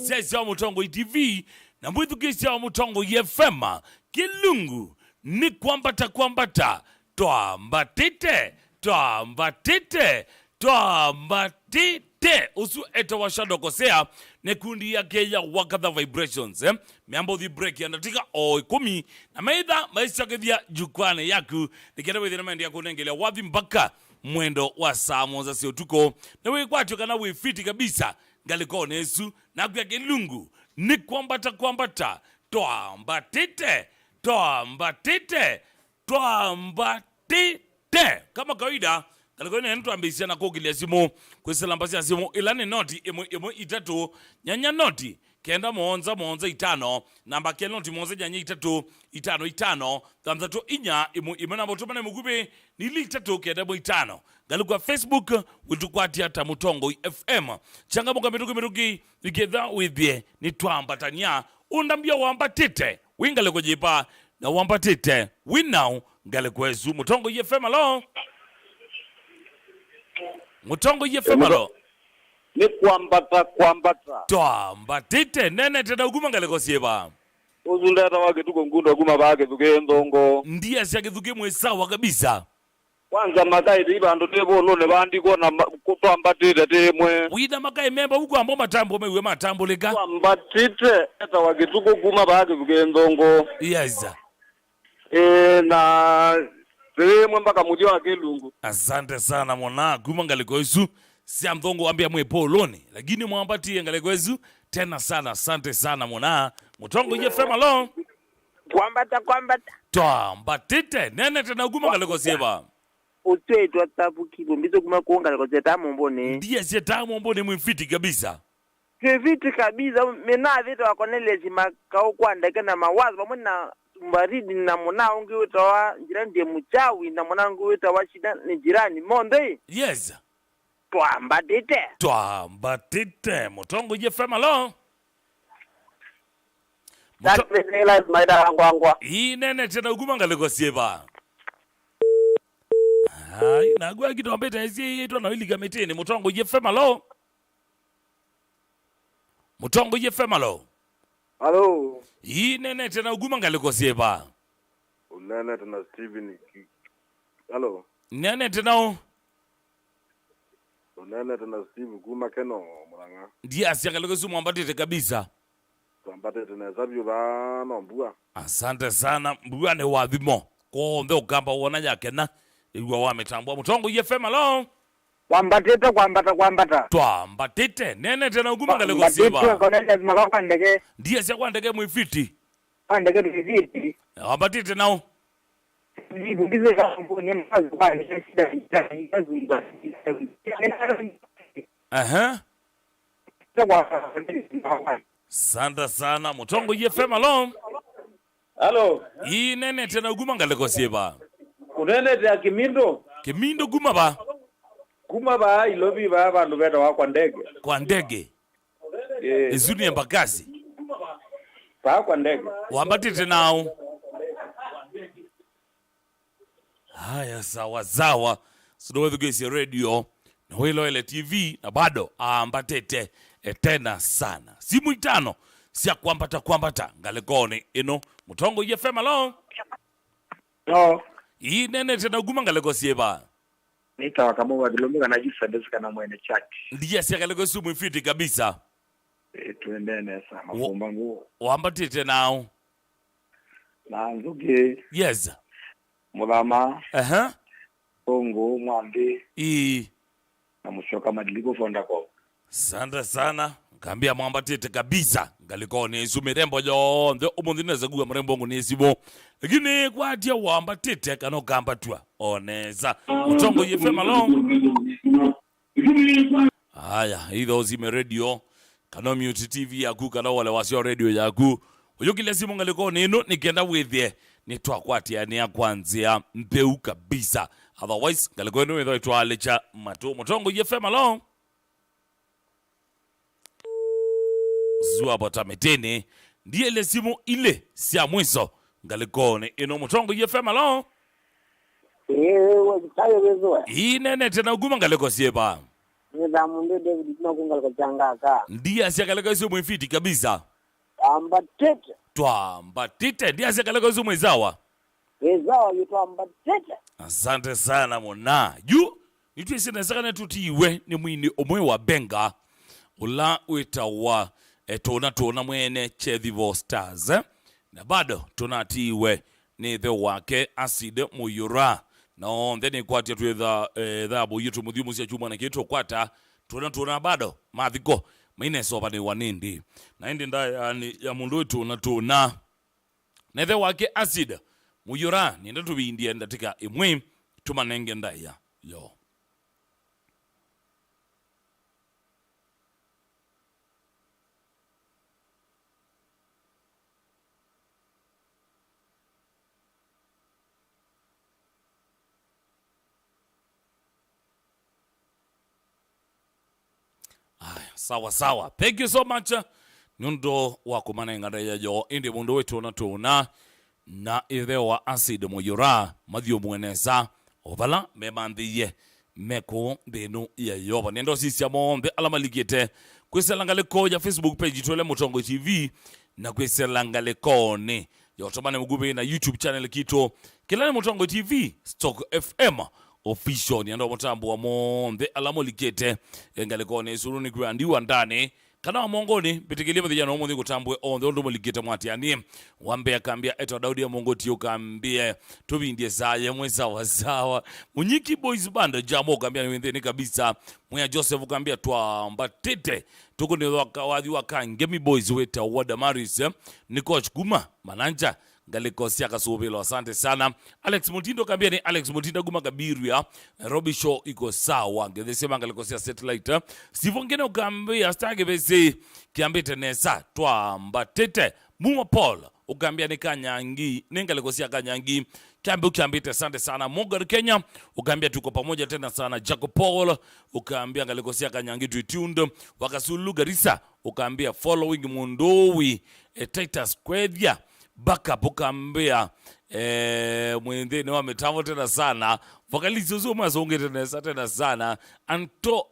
Musesi wa Mutongo TV na Mwithukisi wa Mutongo FM Kilungu ni kwambata twambatite usu eta washado kosea nekundi yake ya Wakadha Vibrations miambo the break ya natika kumi na maitha maisha kithia jukwane yaku nikenda withina mendi ya kunengelea wathi mpaka mwendo wa saa moja sio tuko na wewe kwatyo kana we fiti kabisa ngaliko nesu na kwa Kilungu ni kwambata twambatite kama kawaida ngaliko ni mtu ambisia na kogilia simu kwesela mbasi ya simu ilani noti emo itatu nyanya noti kenda monza itano namba kenda noti monza nyanya itano tamzatu inya imena motobane mugube nili itatu kenda mo itano galuka Facebook witukwati hata Mutongo FM changamoka mituki together with ye ni twambatania undambia wambatite wingale kujipa na wambatite winao ngale kwezu Mutongo FM alo Mutongo FM alo ni kwambata twambatite nene tena uguma ngale kosieba uzundata wake tuko ngundo kuma bake tukendongo ndiye asiyakithuke mwesawa kabisa kwanza makaiti ibando tebolo ne bandiko na kutwambatite temwe wina makai memba huko ambo matambo mewe matambo leka twambatite eta wake tuko kuma bake tukendongo yes na temwe mpaka mudi wake lungu. Asante sana mwana kuma ngalikoisu si amthongo ambia mwe poloni lakini mwambatie ngalikoisu tena sana. Asante sana mwana Mutongo je fema lo kwambata twambatite nene tena kuma ngalikosieba utwetwa tapukibo mbizo kuma kuonga ngalikosia mbone ndiye sietamu mbone mwifiti kabisa twifiti kabisa mena vitu wakonelezi makao kwandake na mawazo pamwe na mbaridi na mwana ungi utawa jirani ndiye mchawi na mwana ungi utawa shida ni jirani monde yes twambatite Mutongo je fema lo Takvela maida angwangwa inene tena kuma ngalikosieba hai nagwa kitu ambeta isi ito na wili gameteni. Mutongo je fema lo Mutongo je fema lo Halo inene tena kuma ngalikosieba unene tena Steven halo nene tena unene tena Steve kuma keno muranga ndiye asiangalikosu mwambatite kabisa twambate tena zabyo bana mbua. Asante sana mbwane wathimo konthe ukamba wona yakena igwa wametambwa. Mutongo je fema lo kwambatite kwambata twambatite nene tena uguma ngalikosieba konelezi makao kwandake ndiye siakwandeke mwifiti kwandake twifiti wambatite nao ndizo kambone mazo kwa shida shida Santa sana Mutongo je fema lo Halo inene tena uguma ngalikosieba unene tya Kimindo guma ba kuma ba ilobi ba bandu beta wa kwa ndege izuni embakazi kwa ndege wambatite nao. Haya sawa sidowethugesi radio na wilo ile TV na bado ambatete tena sana simu itano sia kwambata ngalikoni ino Mutongo je fema lo no inene tena guma ngalikosieba nika wakamowa dilomika na jisa desika na mwene chati ndiye sia ngalikosu mwifiti kabisa tuendene sa mafumba nguo wambatite nao na nzuge yes mulama ongo mwambi na mushoka madiliko fonda ko. Santa sana ngambia mwambatite kabisa ngalikoni isumirembo yonthe umundineza guwa mrembo ngo nesibo lakini kwatia wambatite kano kambatwa oneza Mutongo je fema lo haya hizo zime radio kano mute TV yaku kana wale wasio radio yaku uyo kile simu ngalikoni ino nikenda withie nitwakwatia ni akwanzia mpeu kabisa otherwise ngalikoni witho itwalecha matu. Mutongo je fema lo zua botametene ndiye ile simu ile sia mwiso ngalikoni ino Mutongo je fema lo wajitayo wezo inene tena uguma ngalikosieba nida munde David tunakunga kwa changaka ndiye asiakalikosu mwifiti kabisa ambatete twambatite ndiye asiakalikosu mwezawa wezawa yitwambatete. Asante sana mona yu itwisinezakane tutiwe ni mwini omwe wa benga ula witawa tona mwene Chethivo Stars na bado tunatiwe ni the wake Acid Muyura na then kwatia twetha thabu yitu muthimu cia chuma na kitu kwata tona bado mathiko maine soba ni wanindi na indi nda ya mundu wetu tuna na the wake Acid Muyura ni ndu bindie ndatika imwe tumanenge ndaya yo. Sawa thank you so much nundo wakumana ngada yo indi mundu wetu tuna na ithe wa Acid Muyura mathio mweneza obala memandhiye meko thinu ya yoba nendo sisia monde alamalikite kwiselanga leko ya Facebook page twele Mutongo TV na kwesela ngalekone yotomane mugube na YouTube channel kito Kilani Mutongo TV Stock FM official ni ando mutambo wa monde alamo likete ngalekone suruni kuandiwa ndani kana wa mongoni bitikilia vijana omo ngutambwe on the ndo likete mwati ani wambe akambia eto Daudi ya Mongoti ukambia tubindie saye mweza wazawa Munyiki Boys Band jamo ukambia ni wendeni kabisa Mwenye Joseph ukambia twa mbatete tuko ni wakawadhi wakangemi boys weta wada maris ni coach Guma Mananja Galikosia kasubilo asante sana Alex Mutindo kambia ni Alex Mutindo Guma Kabiria Robbie Show iko sawa ngedesema Galikosia satellite Sivongene ukambia stage besi kiambia tenesa twa mbatete Muma Paul ukambia ni Kanyangi Galikosia Kanyangi Kiambia asante sana Mogar Kenya ukambia tuko pamoja tena sana Jacob Paul ukambia Galikosia Kanyangi tutunde Wakasulu Garissa ukambia following Mundowi Titus Kwedya backup ukambia mwendeni wametamo tena sana Vocalist Zuma zonge tena sana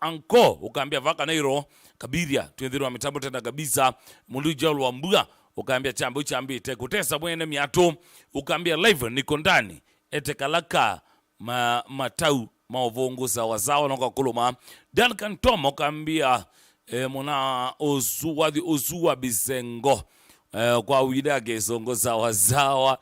Anko ukambia Vaka Nairo Kabiria tuendeni wametamo tena kabisa Mundu Jalu wa Mbuga ukambia chambi tekutesa mwene miato ukambia live niko ndani etekalaka matau maovongo sawa na kuluma Duncan Tom ukambia mona osuwa bisengo kwa wida kesongo sawa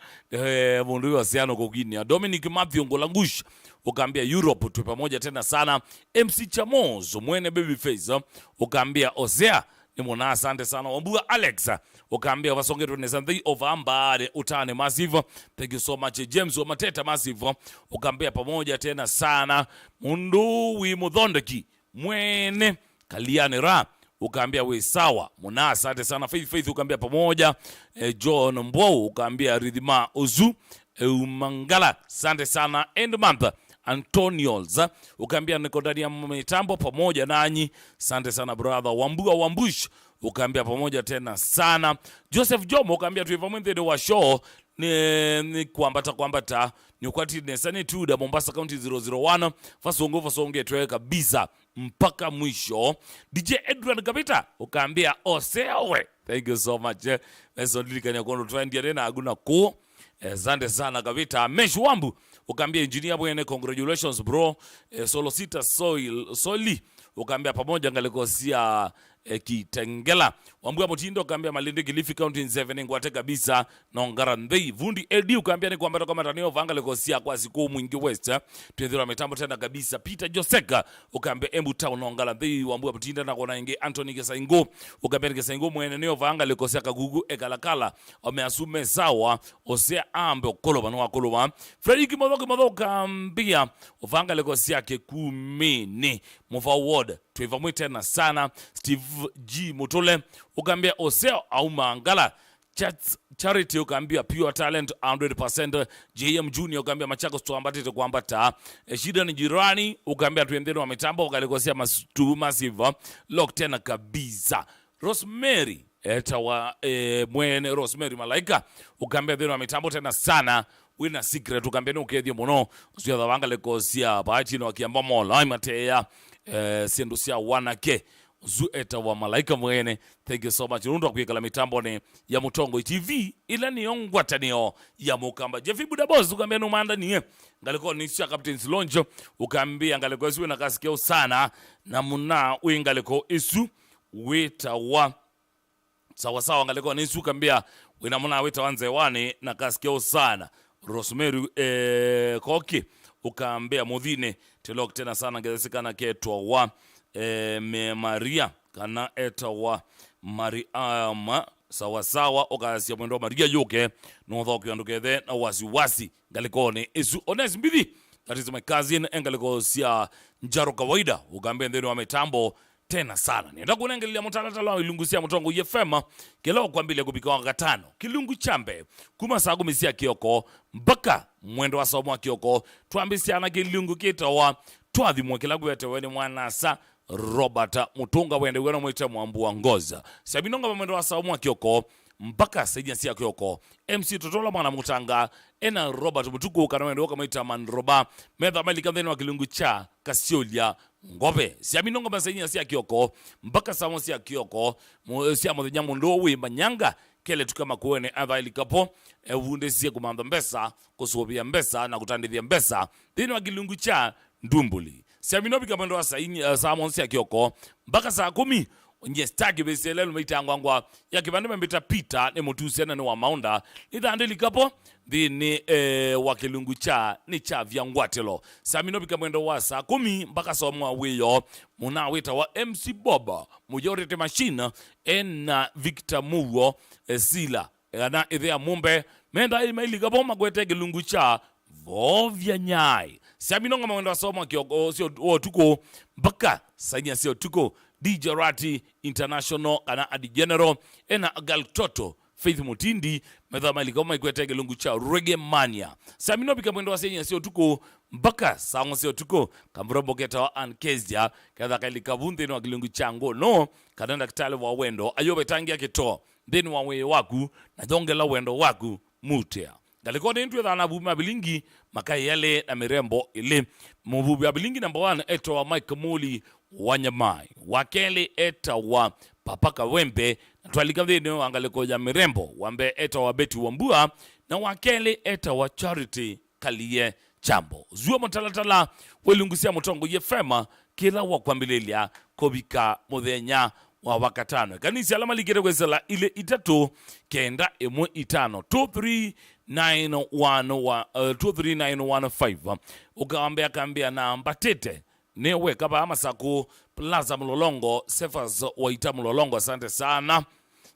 mundu yosiano kokinia Dominic Matthew Ngolangush ukambia Europe tu pamoja tena sana MC Chamozo mwene Babyface ukambia Osea ni mwana asante sana Wambua Alex ukambia wasongeto ni something of ambare utane massive thank you so much James wa Mateta massive ukambia pamoja tena sana Mundu Wimudhondeki mwene Kaliane Ra ukambia we sawa mwana asante sana Faith ukambia pamoja John Mbou ukambia Ridhima Ozu Umangala asante sana End Month Antonio's ukambia niko ndani ya mitambo pamoja nanyi asante sana brother Wambush ukambia pamoja tena sana Joseph Jomo ukambia tuivamwende wa show ni kuambata ni ukwati nesani tu da Mombasa County 001 fasonge tuwe kabisa mpaka mwisho DJ Edward Kapita ukambia osewe thank you so much leso nilikanya kondo tuendia tena aguna ko asante sana Kapita Mesh Wambu ukambia engineer bwene congratulations bro solo sita soli ukambia pamoja Galikosia Kitengela Wambua Mutindo ukambia Malindi Kilifi County 7 ngwate kabisa Nongara Ndei Vundi Edi ukambia ni kwamba kama tanio vanga Galikosia kwa siku mwingi West tuendhira mitambo tena kabisa Peter Joseka ukambia Embu Town Nongara Ndei Wambua Mutinda na kona inge Anthony Kesaingo ukambia Kesaingo mweneneo vanga Galikosia Kagugu Ekalakala wameasume sawa Osea ambe okoloba no akoloba Freddy Kimodho ukambia vanga Galikosia Kekumene Mova Ward tuivamwe tena sana Steve G Mutole ukambia Oseo au Mangala Charity ukambia Pure Talent 100% JM Junior ukambia Machakos tuambatite kuambata shida ni jirani ukambia tuendeni wa mitambo ukalikosia massive lock tena kabisa Rosemary etawa mwene Rosemary Malaika ukambia dheni wa mitambo tena sana Wina secret ukambia nukedhi muno usiya dhavanga lekosia baachino wakiamba mola mateya siendusia wanake Zu eta wa Malaika mwene thank you so much Rundo kuikala mitambo ni ya Mutongo TV ila ni ongwatanio ya Mukamba Jeffy Budaboz ukambia numanda niye ngaliko nisha Captain's Lounge ukambia ngaliko isu na kasikeo sana na muna uingaliko isu weta wa sawa ngaliko nisu ukambia wina muna weta wanze wani na kasikeo sana Rosemary Koki ukambia Mudhine telok tena sana ngezesikana ketwa wa Maria kana eta wa Mariama sawa okasia mwendo Maria yoke no thoki andukethe na wasiwasi ngalikone isu honest mbidi that is my cousin engalikosia njaro kawaida ukambia ndeni wa mitambo tena sana nienda kunengelea mutalatala ilungusia Mutongo FM kelo kwambile kubika wa 5 kilungu chambe kuma saa 10 kioko mpaka mwendo wa somo kioko tuambisiana kilungu kitawa twathimwe kila gwete weni mwanasa Robert Mutunga wende wena mwita Mwambu wa Ngoza sabinonga mwendo wa somo kioko mpaka sajensi ya kioko MC Totola mwana Mutanga ena Robert Mutuku kana wende waka mwita Manroba medha malika dheni wa kilungu cha Kasiolia Ngobe siaminonga masenyi ya kioko mpaka samosi ya kioko siya mwadhi nyamu ndo wimba nyanga kele tukama kuone adha ilikapo wundesie kumanda mbesa kusubia mbesa na kutandithia mbesa thini wa kilungu cha Ndumbuli siaminobi kamendo wa saa monsi ya kioko mpaka saa 10 Nye staki beselelo meitangwangwa ya kibande mbita pita ni mutusiana ni wa maunda nithandili kapo dhini wa kilungu cha ni cha vyangwatelo saminobi kamwendo wa saa 10 mpaka saa mwa weyo muna wita wa MC Boba mujorete machine na Victor Mugo Sila na idhea mumbe menda ili kapo magwete kilungu cha vovya nyai saminonga mwendo wa somo kioko sio tuko mpaka sanya sio tuko DJ Rati International kana Adi General ena Galtoto Faith Mutindi medhama ilikoma ikwete gelungu cha Reggae Mania samino bika mwendo wasenya sio tuko mpaka sango sio tuko kamrobo geta wa Ankezia kadha kalikabunde no gelungu chango no kadanda kitale wa wendo ayobe tangia kito then wa we waku na jongela wendo waku mutea galikone intu ya na buma bilingi makai yale na mirembo ile mububu ya bilingi number 1 eto wa Mike Muli Wanyamai wakele eta wa Papaka Wembe na tualikamdhini angaliko ya mirembo wambe eta wa Beti Wambua na wakele eta wa Charity Kalie Chambo zuwa mtalatala welungusia mutongo ye fema kila wakwambilelia kobika muthenya wa wakatano kanisi alama ligere kwesela ile itatu kenda emwe itano 23915 ukaambia kambia na mbatete newe kaba amasaku Plaza Mlolongo Sefas waita Mlolongo asante sana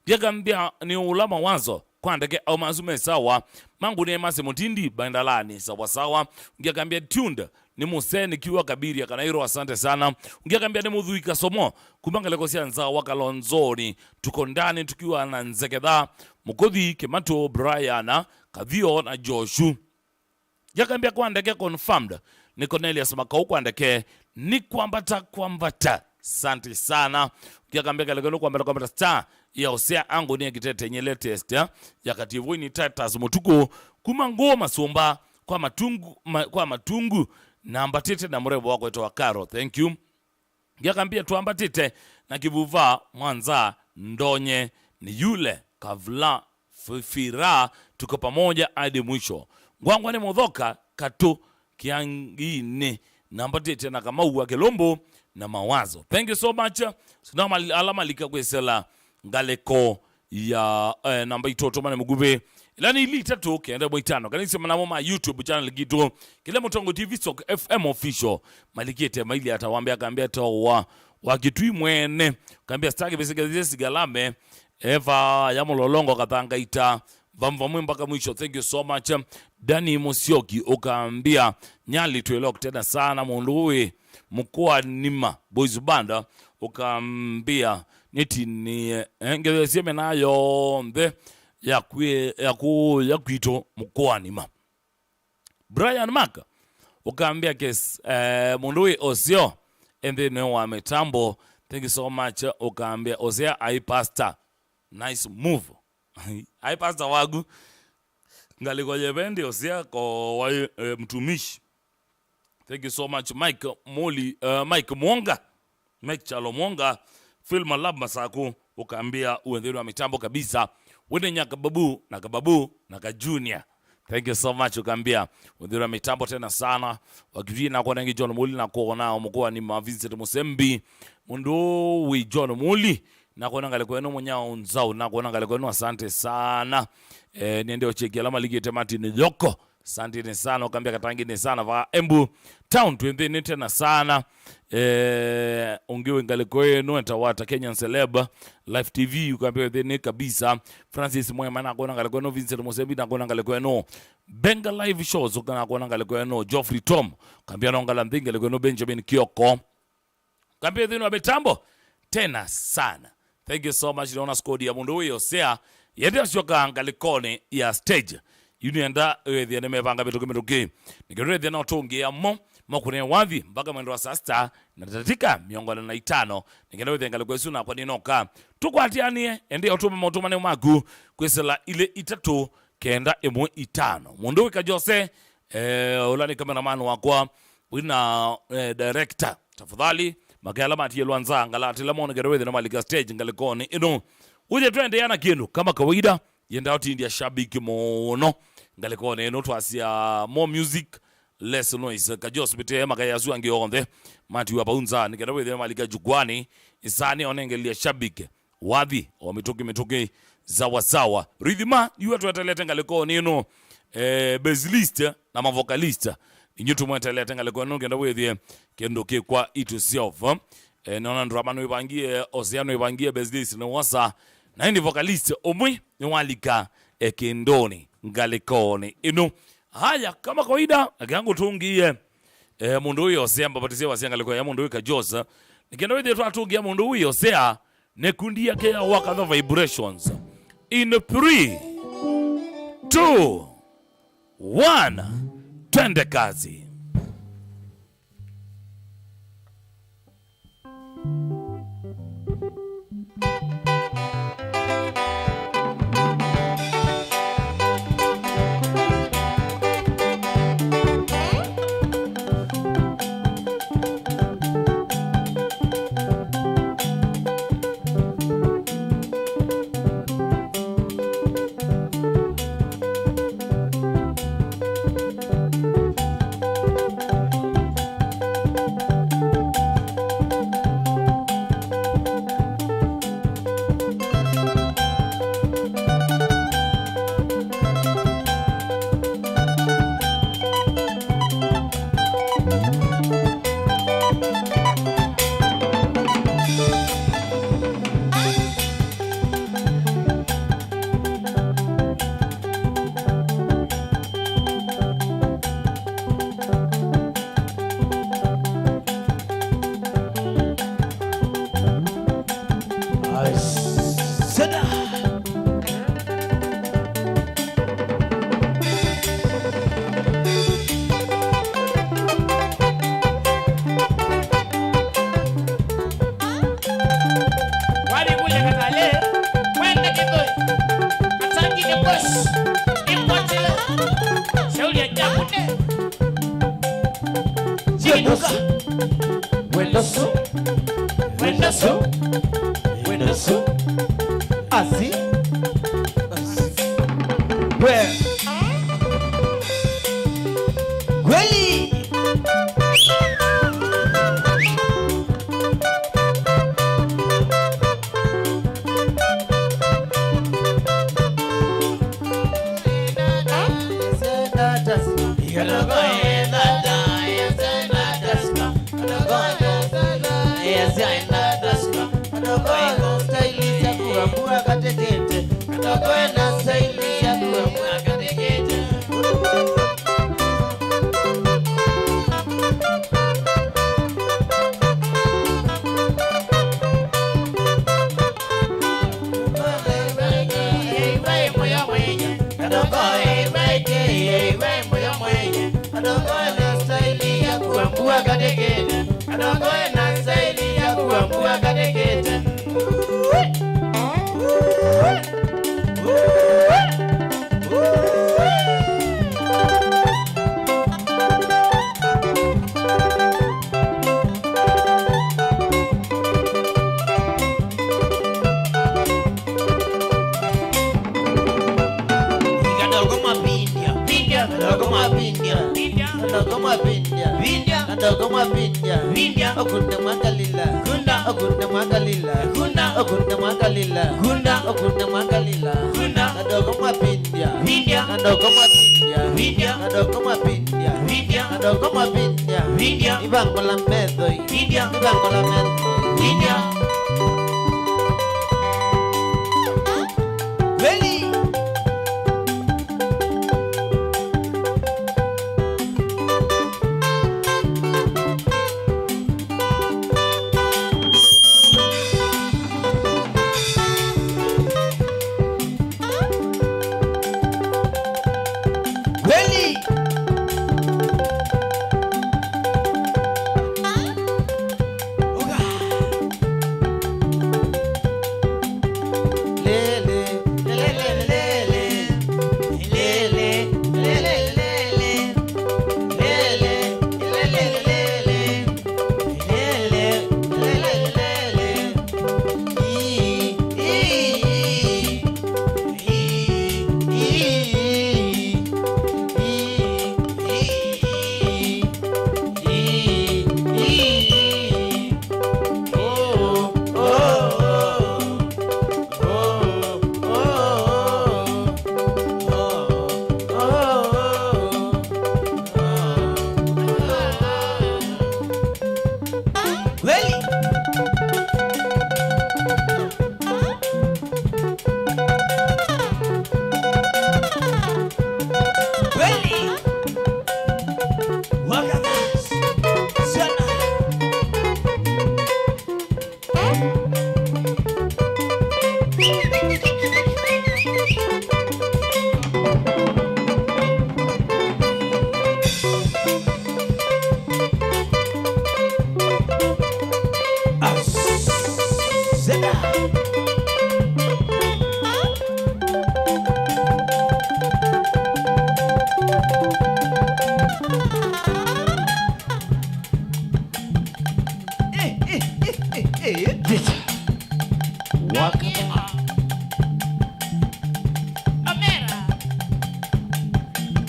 yakambia ni ulama wazo kwandeke au mazume sawa mangu ni Mase Mutindi bandalani sawa sawa yakambia tunde ni Museni kiwa Kabiri Kanairo asante sana yakambia ni Mudhuika Somo kumanga lekosia nza wakalonzoni tuko ndani tukiwa na Nzegedha Mukodhi Kemato Brian Kadhio na Joshu yakambia kwandeke confirmed ni Cornelius Makau kwandeke ni kwambata asante sana yakambia kalekelo kwambata star ya Osea angu ni kitete nye latest ya kativu ni Titus Mutuko kuma ngoma somba kwa matungu na ambatite na mrebo wako eto wakaro thank you yakambia tuambatite na kivuva Mwanza Ndonye ni yule Kavla Fira tuko pamoja hadi mwisho ngwangwa ni Modhoka Katu Kiangine na ambatite na Kamau Kelombo na Mawazo thank you so much sinama alama likakwesela ngaleko ya namba itoto mane mugube ilani ili tatu kenda mwitano kanisi manamo ma YouTube channel gitu kile Mutongo TV Stock FM official malikete maili atawambia kambia to wa kitui mwene kambia staki besigazia sigalame eva ya Mlolongo kathanga ita vamvamwe mpaka mwisho thank you so much Dani Mosioki ukaambia nyali tuelok tena sana munduwe mkoa nima boys banda ukaambia niti ni ngeze menayo mbe ya kuito mkoa nima Brian Maka ukaambia kes munduwe Osio and then wa metambo thank you so much ukaambia Osea ai pastor nice move ai pastor wagu ngaliko jebendi Osea ko wa mtumishi thank you so much Mike Moli Mike Mwonga Mike Chalo Mwonga Filma Lab Masaku ukaambia uendeni wa mitambo kabisa wende nya kababu na Junior thank you so much ukaambia uendeni wa mitambo tena sana wakivii na kuona John Muli na kuona mkoa ni Vincent Musembi mundo we John Muli na kuona ngale kwenu mnyao nzao na kuona ngale kwenu asante sana niende ocheki alama ligi temati ni Yoko asante sana ukaambia katangine sana va Embu Town tuendeni tena sana ongewe ngale kwenu entawata Kenyan Celeb Live TV ukaambia theni kabisa Francis Mwema na kuona ngale kwenu Vincent Musembi na kuona ngale kwenu Benga Live Shows ukana kuona ngale kwenu Geoffrey Tom ukaambia na ngala ndinge ngale kwenu Benjamin Kioko ukaambia theni wa betambo tena sana thank you so much naona squad ya mundu huyo Osea yende ashoka ngalikone ya stage yunienda thene mevanga betoke nikirudi thena otongia mokune wathi mpaka mwendo wa sasta na tatika miongona na 5 nikenda thenga lekwesu na kwa ninoka tukwatianie ende otuma motuma ne magu kwesela ile itatu kenda emwe 5 mundu wika Jose ulani cameraman wakwa wina director tafadhali makala mati yelwanza ngala tilamone gerewethe na malika stage ngalikone ino uje twende yana kindu kama kawaida yenda oti ndia shabiki mono ngaliko neno twasia more music less noise kajos bite makaya zuange onde mati wa paunza nikenda wethe malika jukwani isani onengelia shabiki wadhi wametoke zawa rhythma yu tuateleta ngaliko neno bassist na mavokalist inyo tumweteleta ngaliko neno ngenda wethe kendo ke kwa itu self nona ndramano ibangie Oceano ibangie bassist no wasa na ndi vocalist omwe ni walika ekindoni ngalikoni ino haya kama kawaida akangu tungie mundu uyo semba batisia wasia ngaliko ya mundu kajosa nikenda wethe twatungia mundu uyo sea nekundi yake ya waka the vibrations in 3 2 1 twende kazi. Así. Where? Kweli.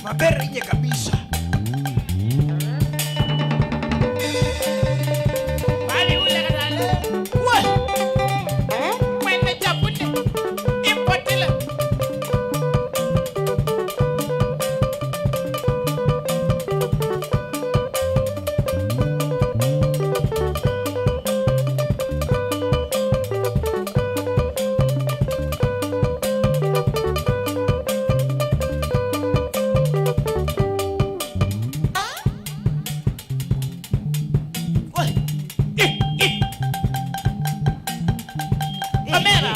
mabere nye kabisa. Bali ule kadale. We, Mwende chapute. Impotile. Kamera.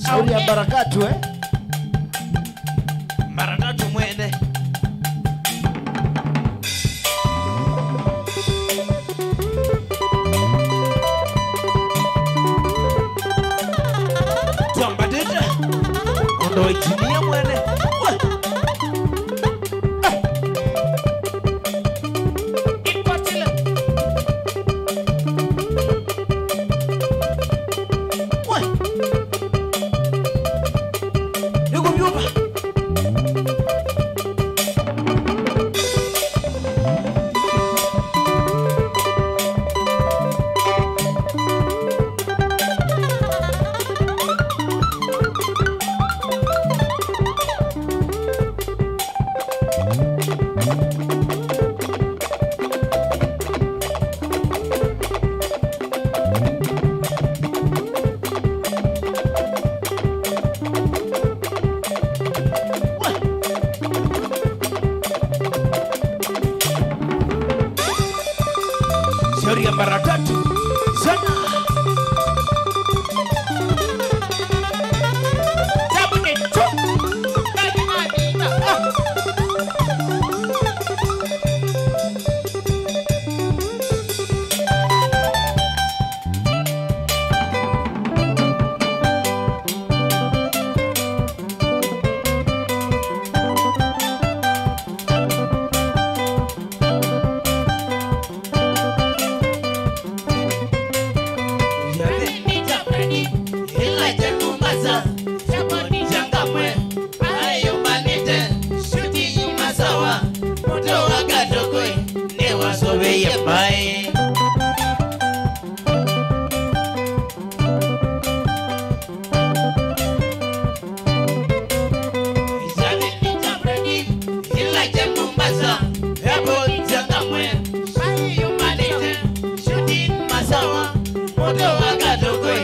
Shauri ya Barakatu mara tatu mwene. Tuamba dita. Ondo itimia mwene. We, Impotile. we. Yuko vyupa. Shauri ya mara tatu. Sana. Chapute. Chup. Kali madina. Ni chapani. Ila jakumbaza. Chapani Jangamwe. Ayo manite. Shuti masawa. Moto wakatokwe. Ne wasobe ye bai. Jale ni chapani. Ila jakumbaza. Ebo jangamwe. Ayo manite. Shuti masawa. Moto wakatokwe.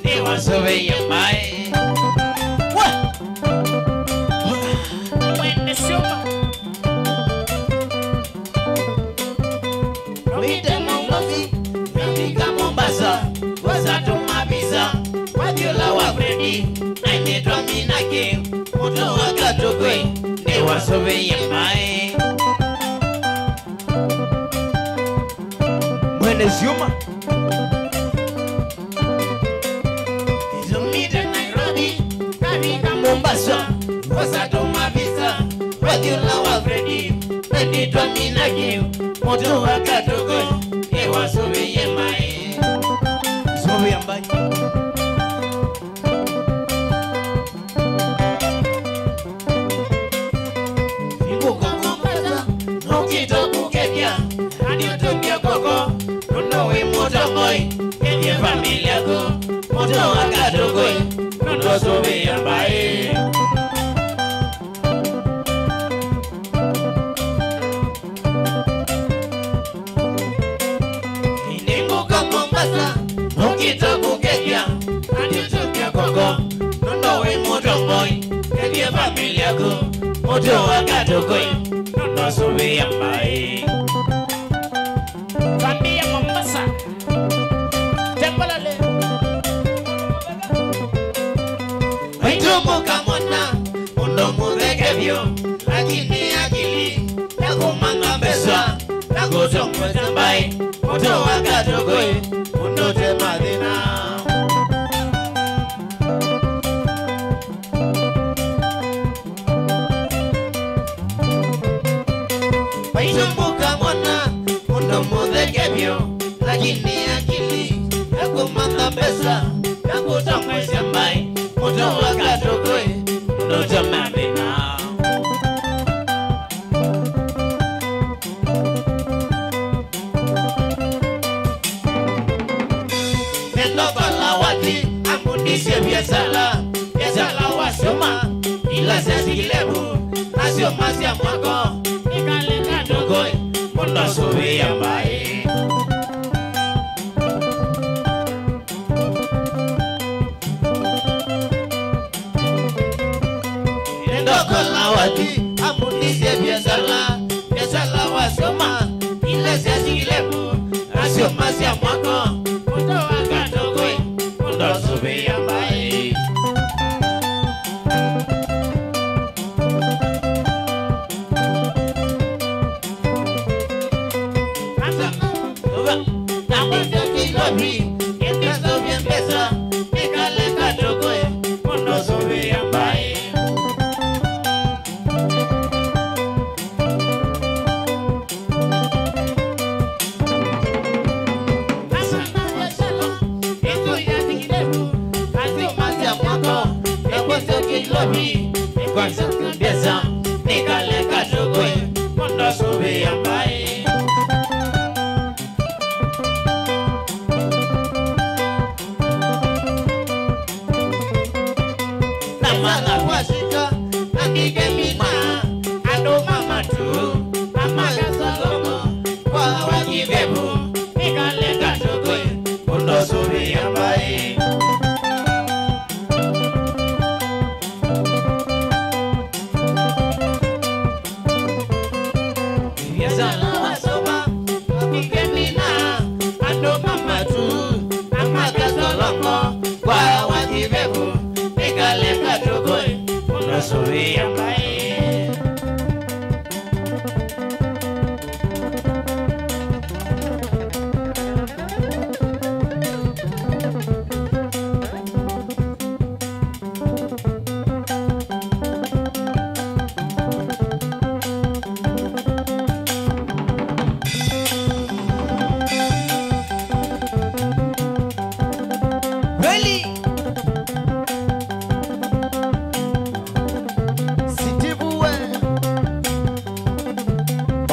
Ne wasobe ye bai. mwende shuma. Wite Mongozi, Nafika Mombasa, Wasatu Mabiza, Wadiola wa Fredi, Nainetwa Minake, Moto wa Katogwe, Ne wasobe ye mae. Mwene Zuma, Izumite Nairobi, Nafika Mombasa, Wasatu Mabiza, Wadiola wa Fredi, Nainetwa Minake, Moto wa Katogwe, Ne wasobe ye mae. Sobe ya mbaji. Ibuka Mombasa, Nokito Kukebya, Adiotopia Koko, Nonowe Motomoi, Kenye familia ko, Moto wa Katogwe, Nono sobe ya mbae. Ibuka Mombasa, Nokito Kukebya, Adiotopia Koko, Nonowe Motomoi, Kenye familia ko, Moto wa Katogwe, Nono sobe ya mbae. Zambia Mombasa. Tembalale. Waitomoka mwana, undomu dhekevyo, lakini akili, yakumanga mbesa, yakutomwe zambai, moto wa Katogwe, undote madina. Waitomoka mwana, undomu dhekevyo, lakini akili, yakumanga mbesa, yakutomwe zambai, biesala biesala wasoma ila sesilebu nasio masia mwako nikaleka dogo mundo subia mbae ndoko la wati amundise biesala biesala wasoma ila sesilebu nasio masia mwako mundo wakadogo mundo subia mbae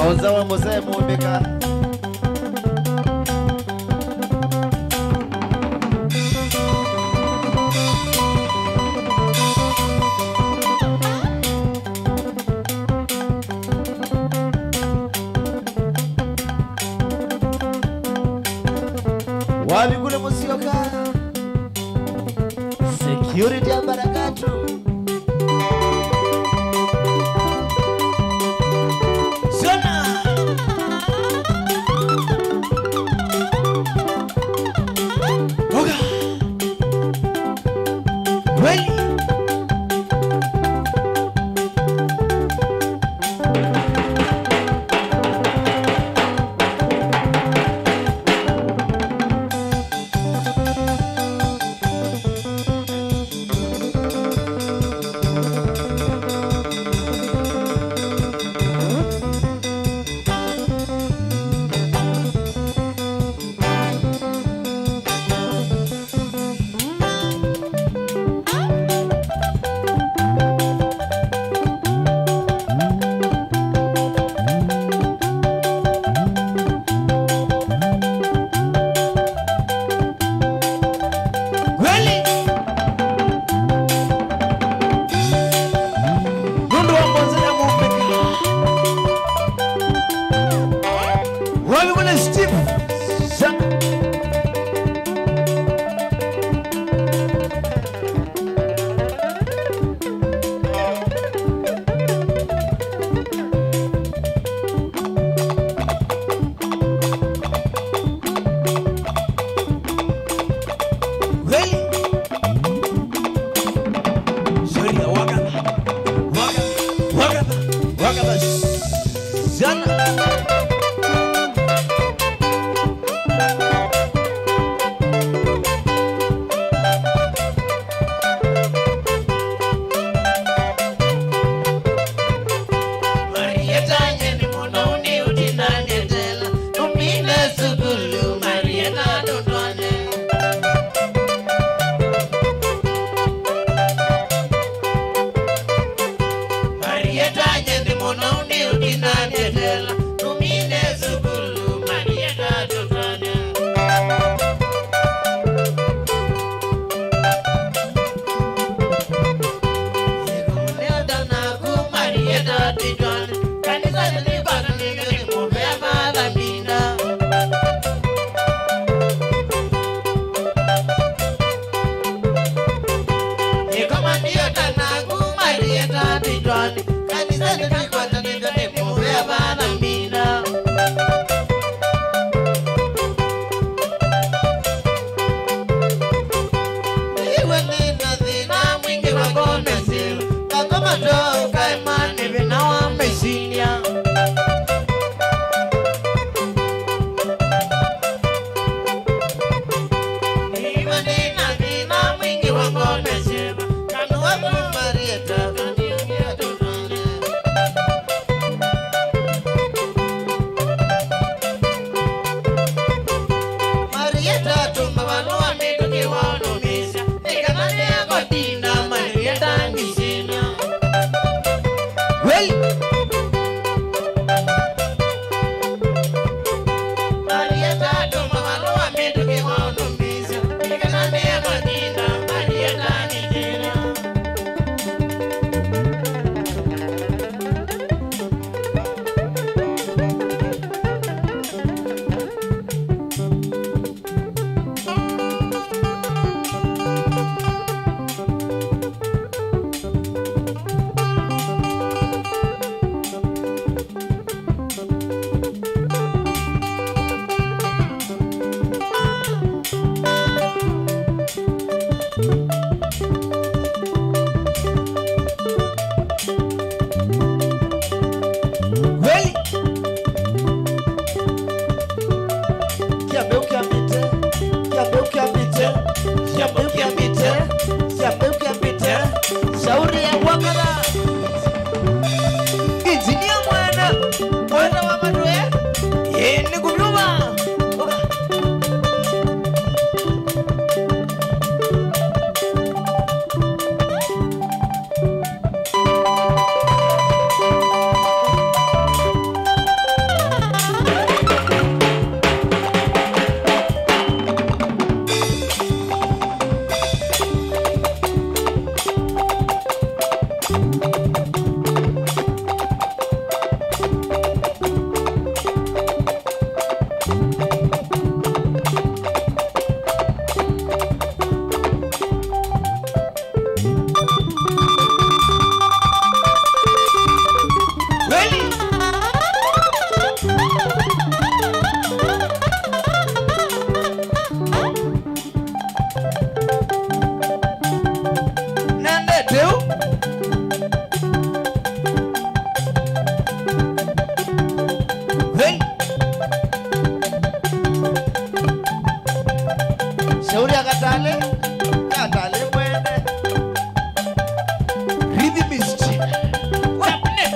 Ozawa mose mumbeka Wabi kule musioka Security ya Barakatu Marieta nyende mona undi udina dedela. kama ndio tanagu Marieta titwani kanisa nilikuwa tanenda demo ya bana mina iwe nina dhina mwingi wakone sila kakoma toka imani vina wa mesinia Shauri ya wakala Injinia mwana wa madwe ni kubyuma Shauri ya katale mwende Rhythmist Wapne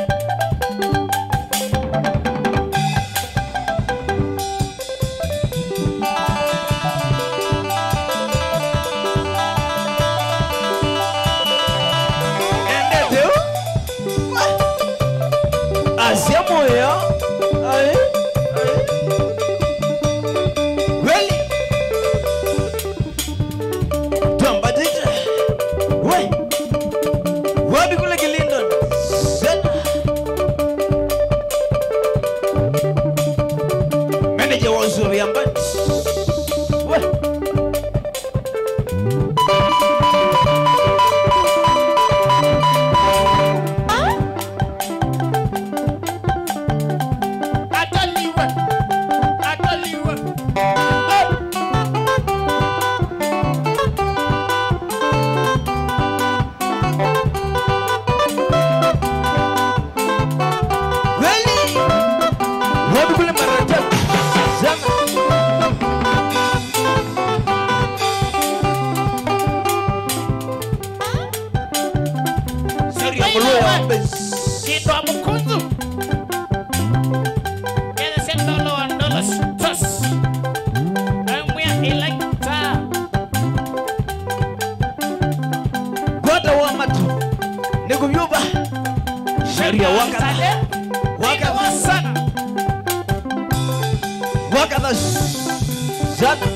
Ende teo Asia moya Aye Sharia wakadha sana wakadha sana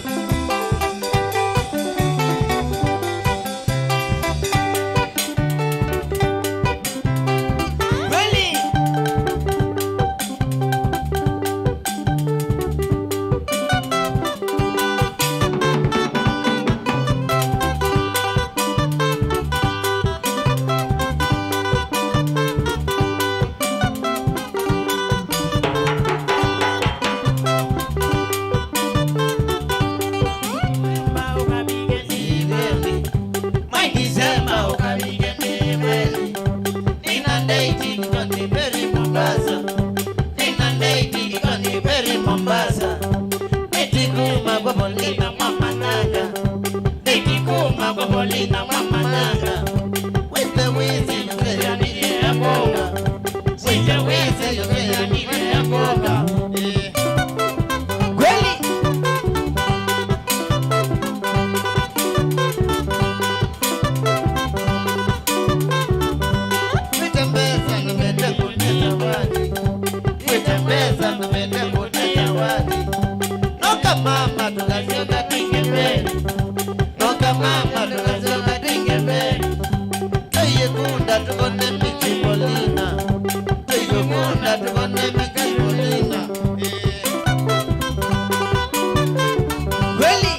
mama tukashoka Kingemeri. Noka mama tukashoka Kingemeri. Oye kunda tukone Michipolina. Oye kunda tukone Michipolina. Kweli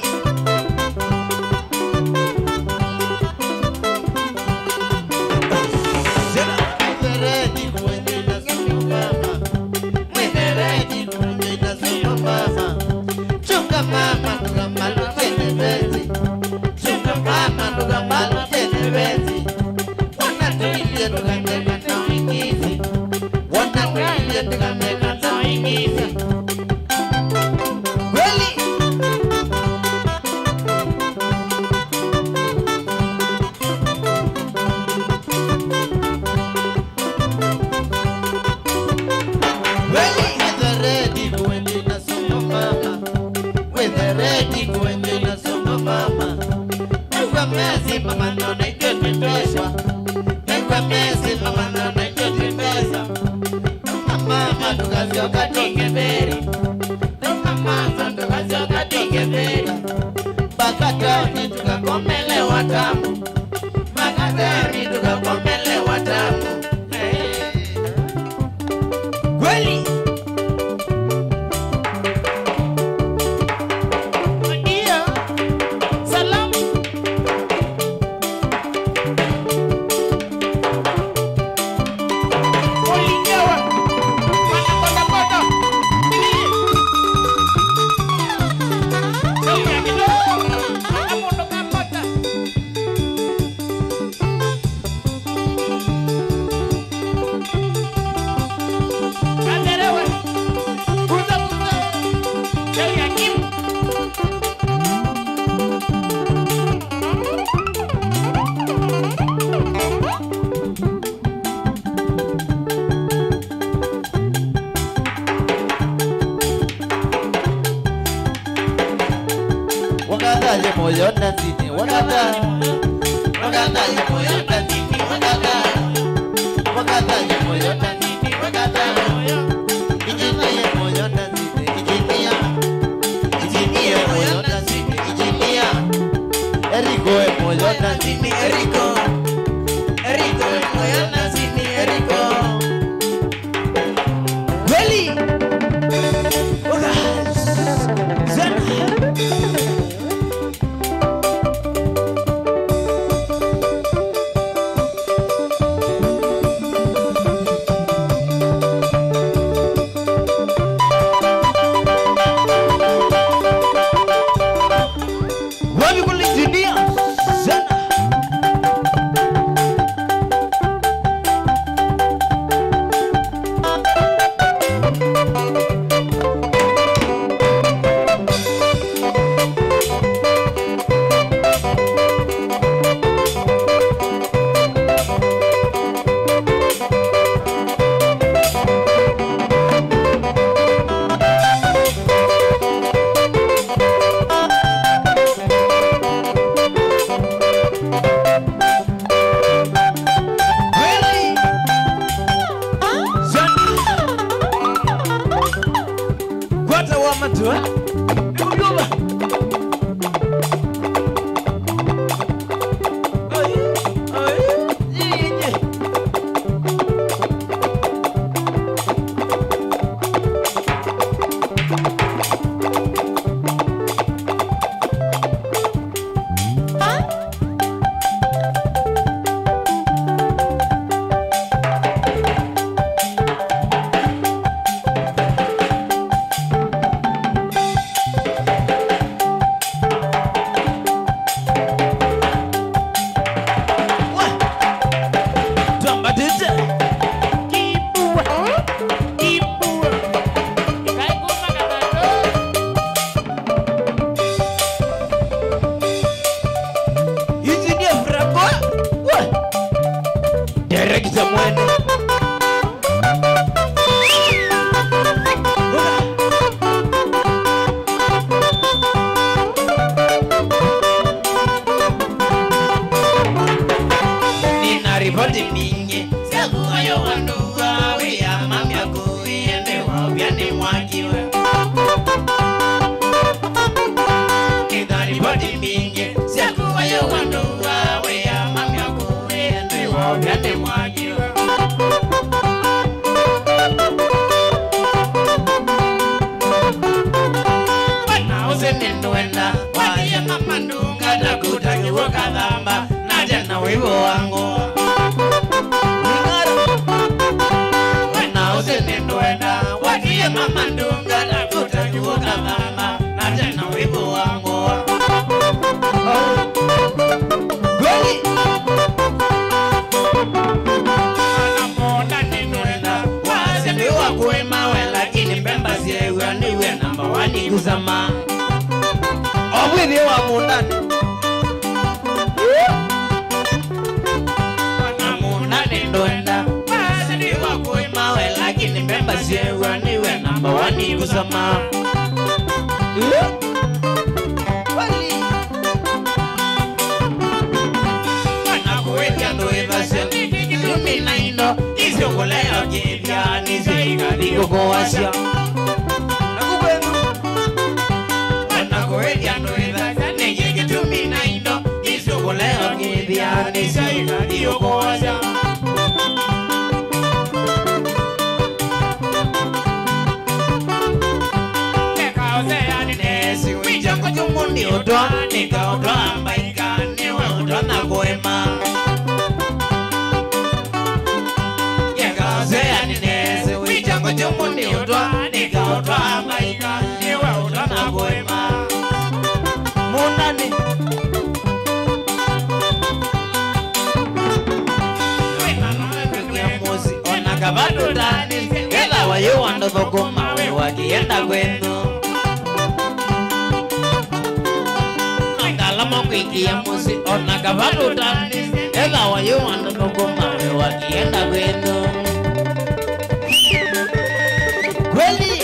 vyane mwagio wana usenenduenda walie mama ndunga na kutakiwa kadhamba na jana wivo wangu wana usenenduenda walie mama ndunga na kutakiwa kadhamba na jana wivo wangu kweli kuema we lakini mbemba siewa niwe namba wani kusama obwini wa mundani wana mundani ndoenda siewa kuema we lakini mbemba siewa niwe namba wani kusama wali wana kuweka ndoeva siewa lumi na indo isio kuleo jivya nisiga digo kuwasya nakupendo wana kuweka ndoeva nejege tumi na indo isio kuleo jivya nisiga digo kuwasya Ni utwa nika utwa ambaika niwe utwa na kuema Yekazea ninese wichango chumbu ni utwa nika utwa ambaika niwe utwa na kuema Munani Musi onakabatu tani Kela wayo wando thokuma we wakienda kwenu Lama kuingia musi ona kavalu tani ela wayo wanda nokoma we wakienda kwenu kweli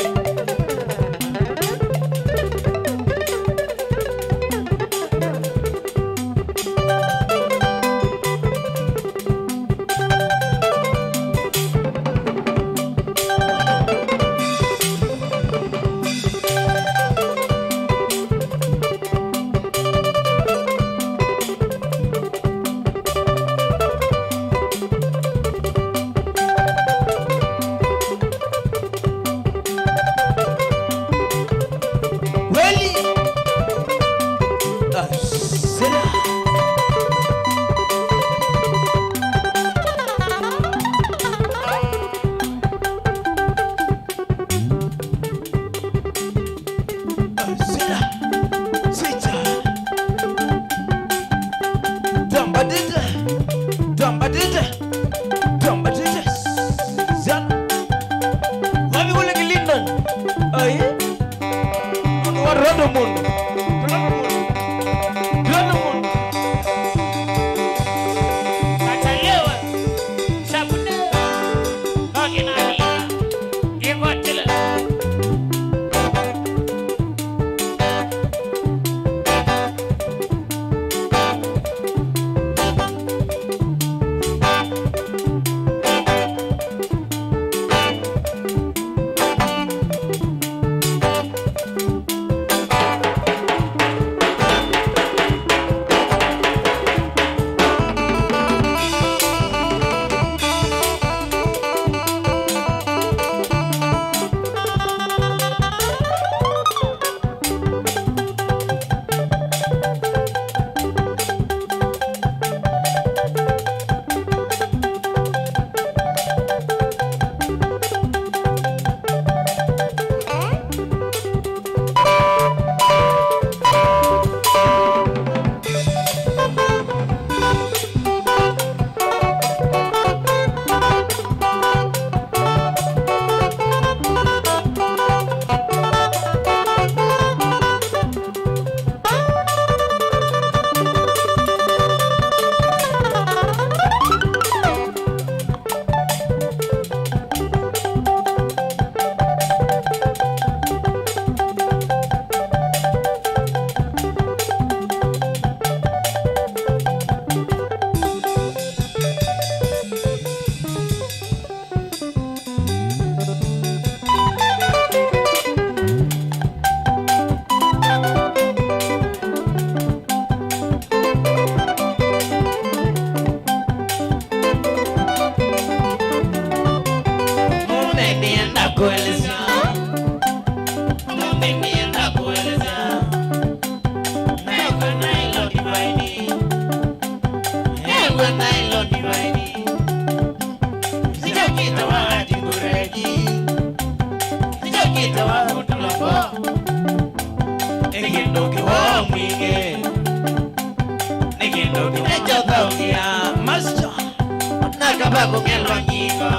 Nakaba kumelwa nyingo.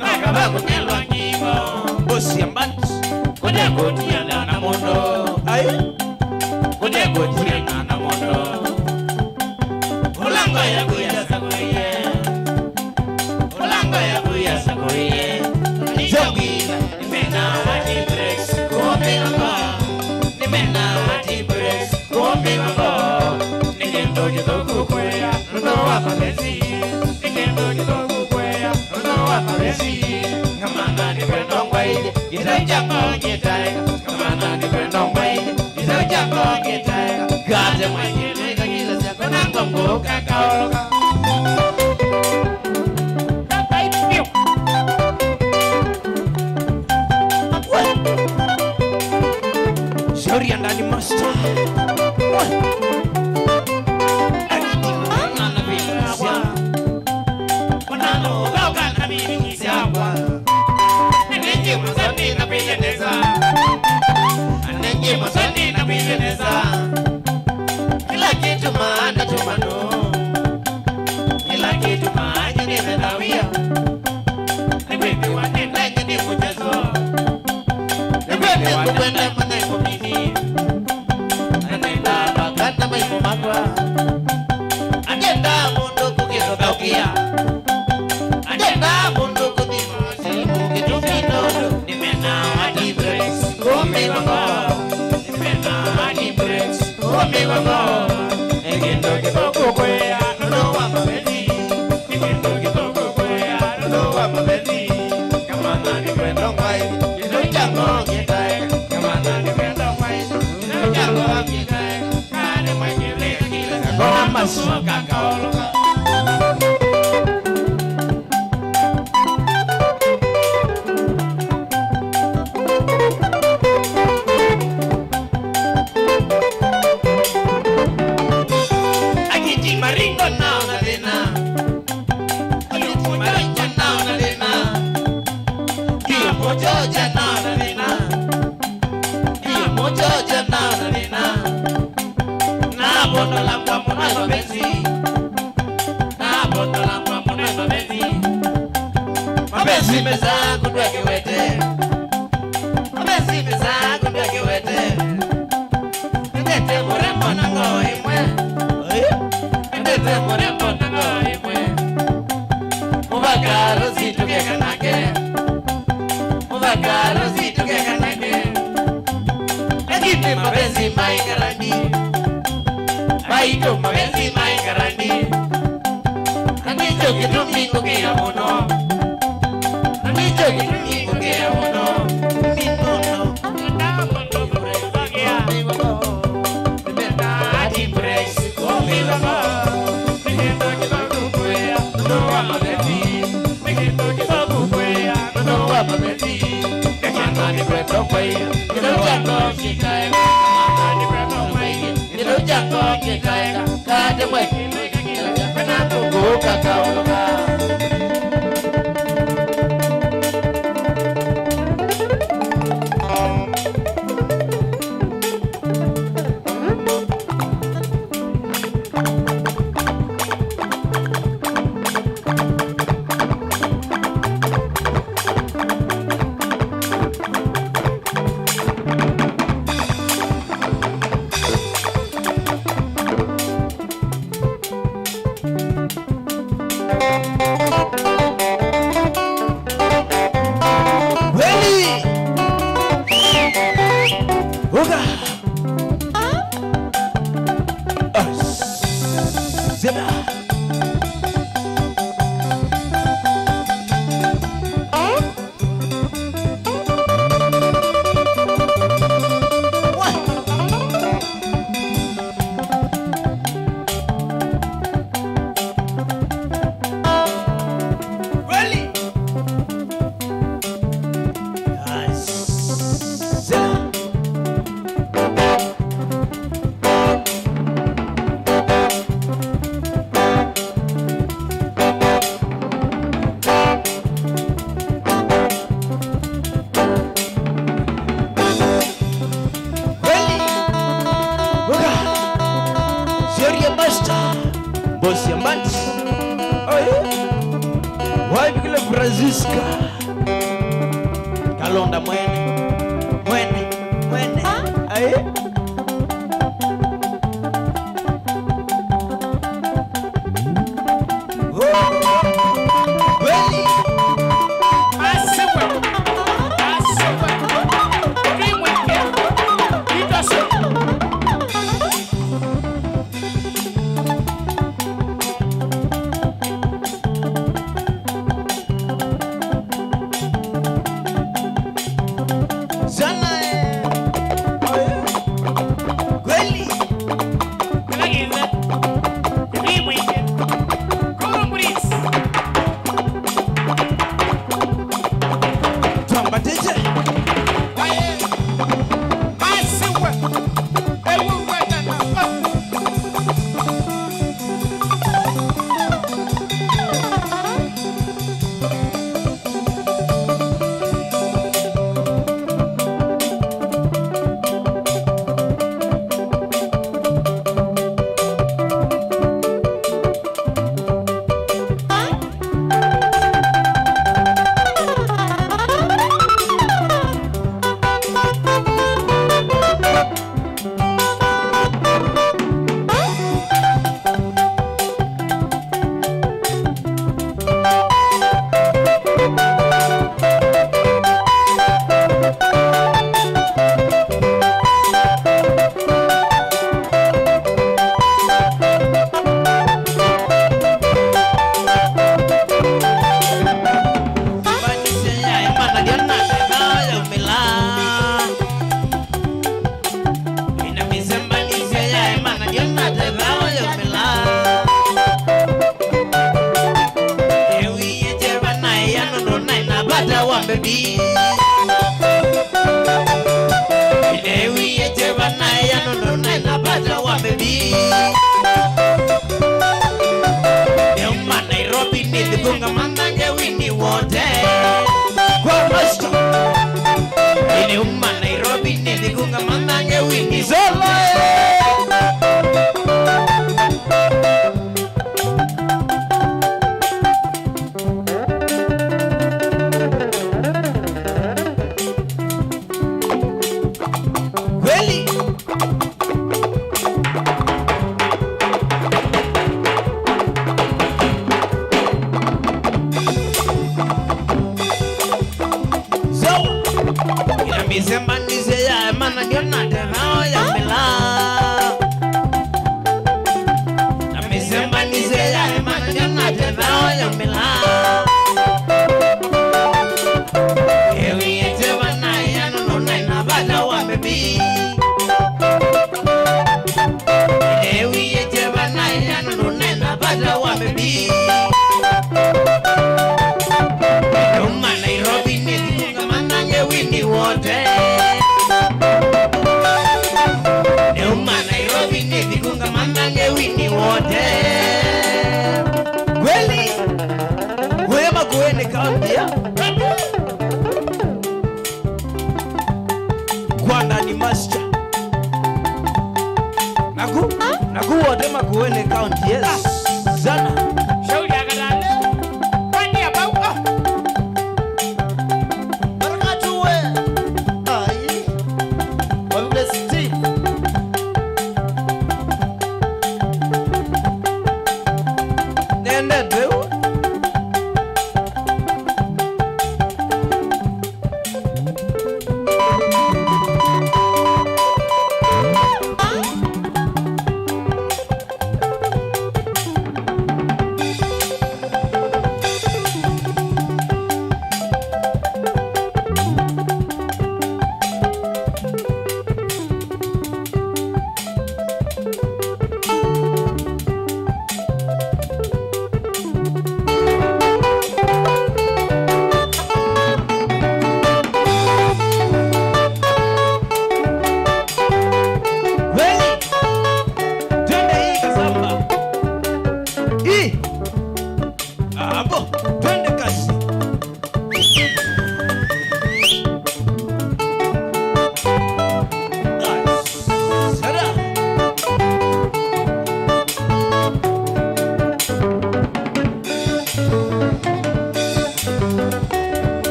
Nakaba kumelwa nyingo. Bosi ambat. Kude gotia na mondo. Aye. Kude gotia na mondo. Ulanga ya kuya sagoye. Ulanga ya kuya sagoye. Nijogila nimena hadi breaks. Kuomelanga. Nimena hadi breaks. Kuomelanga. Nigendo jidogo kwea. Nuno wa mabezi. Nigendo jidogo kwea. Nuno wa mabezi. Ngamana ni kwendo ngwaide. Itajango ngitaika. Ngamana ni kwendo ngwaide. Itajango ngitaika. Gade mwenye kila siku nango kakaoloka. Shauri ndani master. Kila kitu maana tumano. Kila kitu maana ninadawia. Nimepi wanenda ngini mchezo. Nimepi kupenda maneno mimi. Anenda baganda maimu magwa. Agenda mundu kukitokia. Agenda mundu kutimosi kukitupinodo. Nimena hadi breaks. Kumi wango. Nimena hadi breaks. Kumi wango. Egendo kiboko kwea. Nuno wa mabedi. Egendo kiboko kwea. Nuno wa mabedi. Kamana ni kwendo ngwaidi. Kino jango ngitaika. Kamana ni kwendo ngwaidi. Kino jango ngitaika. Kane mwengile kila kakona maswa kakaoloka. Agiti maringo nao na dena. Agiti maringo nao na dena. Kia mojoja nao na dena. Kia mojoja nao na dena. Na bono la kwa muna mabezi. Na bono la kwa muna mabezi. Mabezi meza kundwa kiwete. Mabezi meza kundwa kiwete. Ndete murembo na ngoi mwe. Ndete murembo na ngoi mwe. Mubakaro situke kanake. Mubakaro situke kanake. Egite mabezi maikarani. Baito mabezi maikarani. Anicho kitumiko kia muno. Anicho kitumiko kia muno. Minuno. Ndamondo kurebagia. Nimena hadi breaks. Kumiwamo. Nigendo kidogo kwea. Nuno wa mabezi. Nigendo kidogo kwea. Nuno wa mabezi. Kamana ni kwendo kwea. Nino jango kikaeka. Kamana ni kwendo kwea. Nino jango kikaeka. Kade mwekile kila siku nango kakaoloka. Bosi Ambanti Wapi kile Francisca Kalonda mwene ai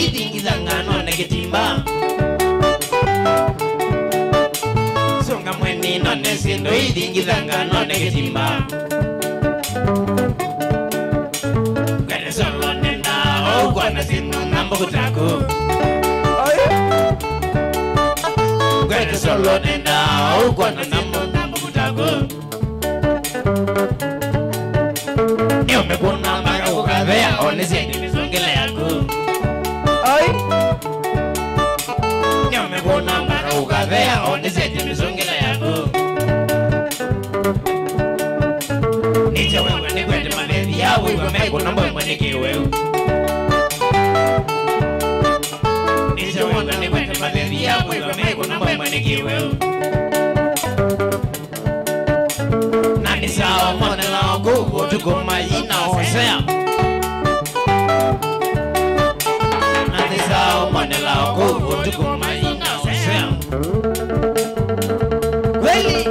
idingizanga none kitimba Songa mweni none sindo idingizanga none kitimba Gwede solo nenda Ogwana sinu nambo kutaku Gwede solo nenda Ogwana sinu nambo kutaku Yo me kuna maka kukavea Onesedi misongela yaku Yo me kuna maka kukavea Onesedi misongela yaku Niche wewe ni kwende malevi ya wewe meko na mwe mwenye kiwewe Niche wewe ni kwende malevi ya wewe meko na mwe mwenye kiwewe Nani sawa mwane lao kuhu tukuma ina hosea Nani sawa mwane lao kuhu tukuma ina hosea Kweli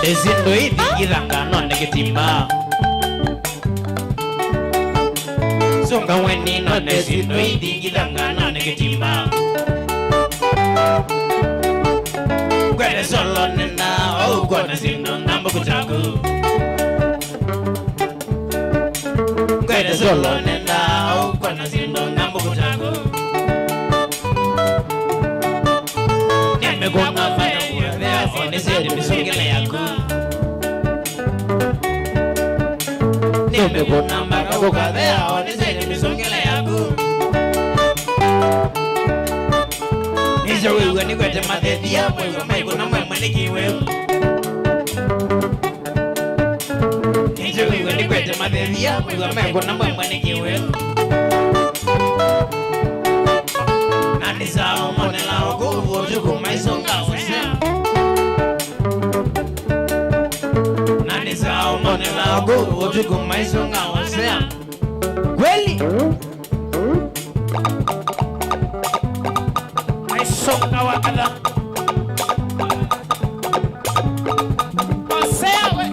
Desindo idingizanga none kitimba Songa weni none sindo idingizanga none kitimba Gwede solo nena Ogwana sindo nambo kutaku Gwede solo nena Ogwana sindo nambo kutaku Neme kunga maya kuwevea Onesedi misongele yaku Nime kuna mbaka kukavea Onesedi misongele yaku Niso wewe ni kwete mathethi ya mwewe Maiku na mwewe ni kiwewe Niso wewe ni kwete mathethi ya mwewe Maiku na mwewe ni kiwewe Nani sao mone lao kuhu Tukuma isonga usea Nani sao mone lao kuhu Tukuma isonga usea Kweli Maisonga wakala Osea we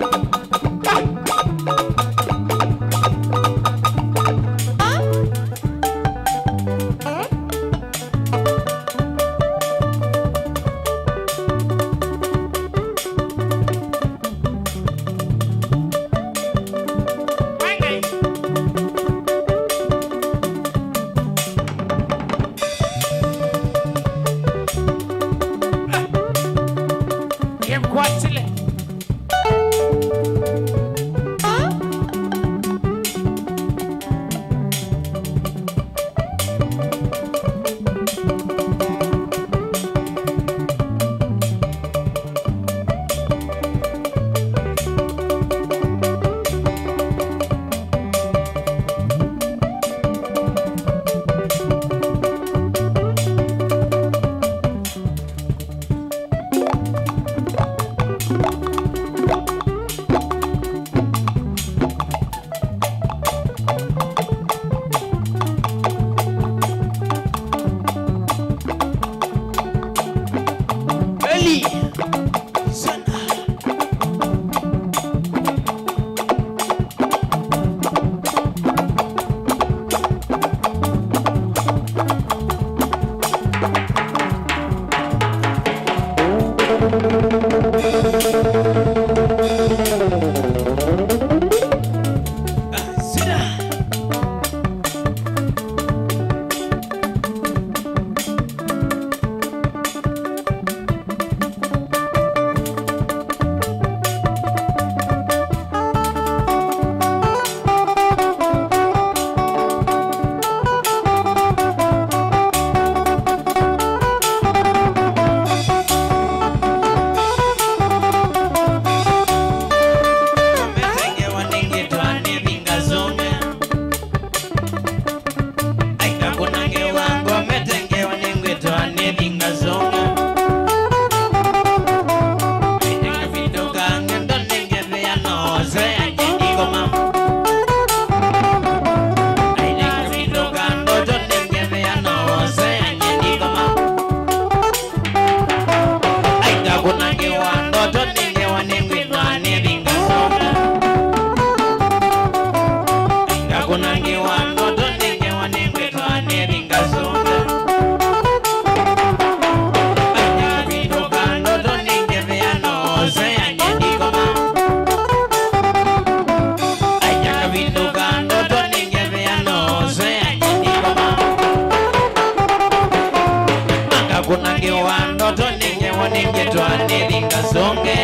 mande vinga songe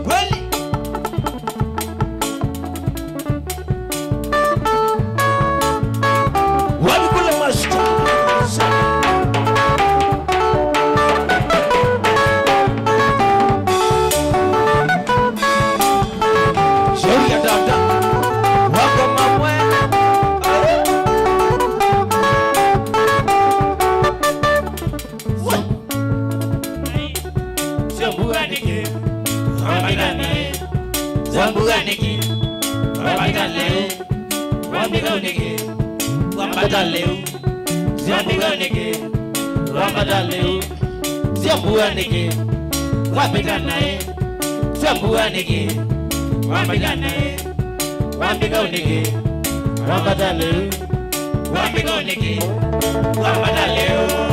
kweli walikule masta shauri ya dada wako mamwe Zambuganiki, Wambigane, Zambuganiki, Wambigaleu, Wambiganiki, Wambagaleu, Zambuganiki, Wambagaleu, Zambuganiki, Wambigane, Zambuganiki, Wambigane, Wambiganiki, Wambagaleu, Wambiganiki, Wambagaleu.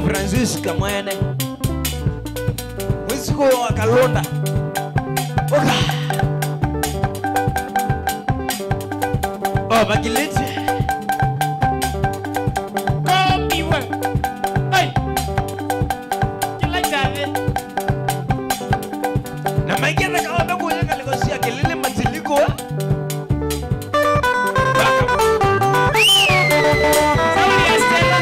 Francisca mwene Wisiko wakalonda Oka Oh bakiliti Komiwe. Hey. Kila jave. Na maigena kaoda kuya kalikosia kelele matiliko Saudi Estela.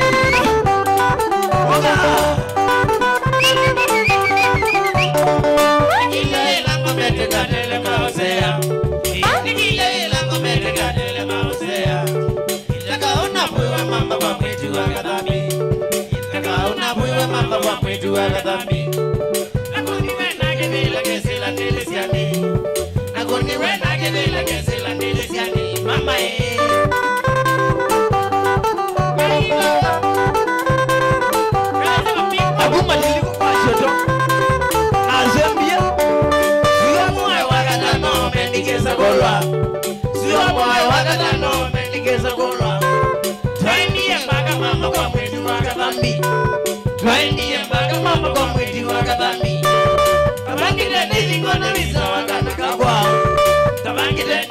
Mama Aguma niliko kwa shoto Azembia Siwa mwae wakata no mendikeza golwa Siwa mwae wakata no mendikeza golwa Twaindia mpaka mama kwa mwetu wakadhambi Twaindia mpaka mama kwa mwetu wakadhambi Tabangile nilingona visa wakana kabwa Tabangile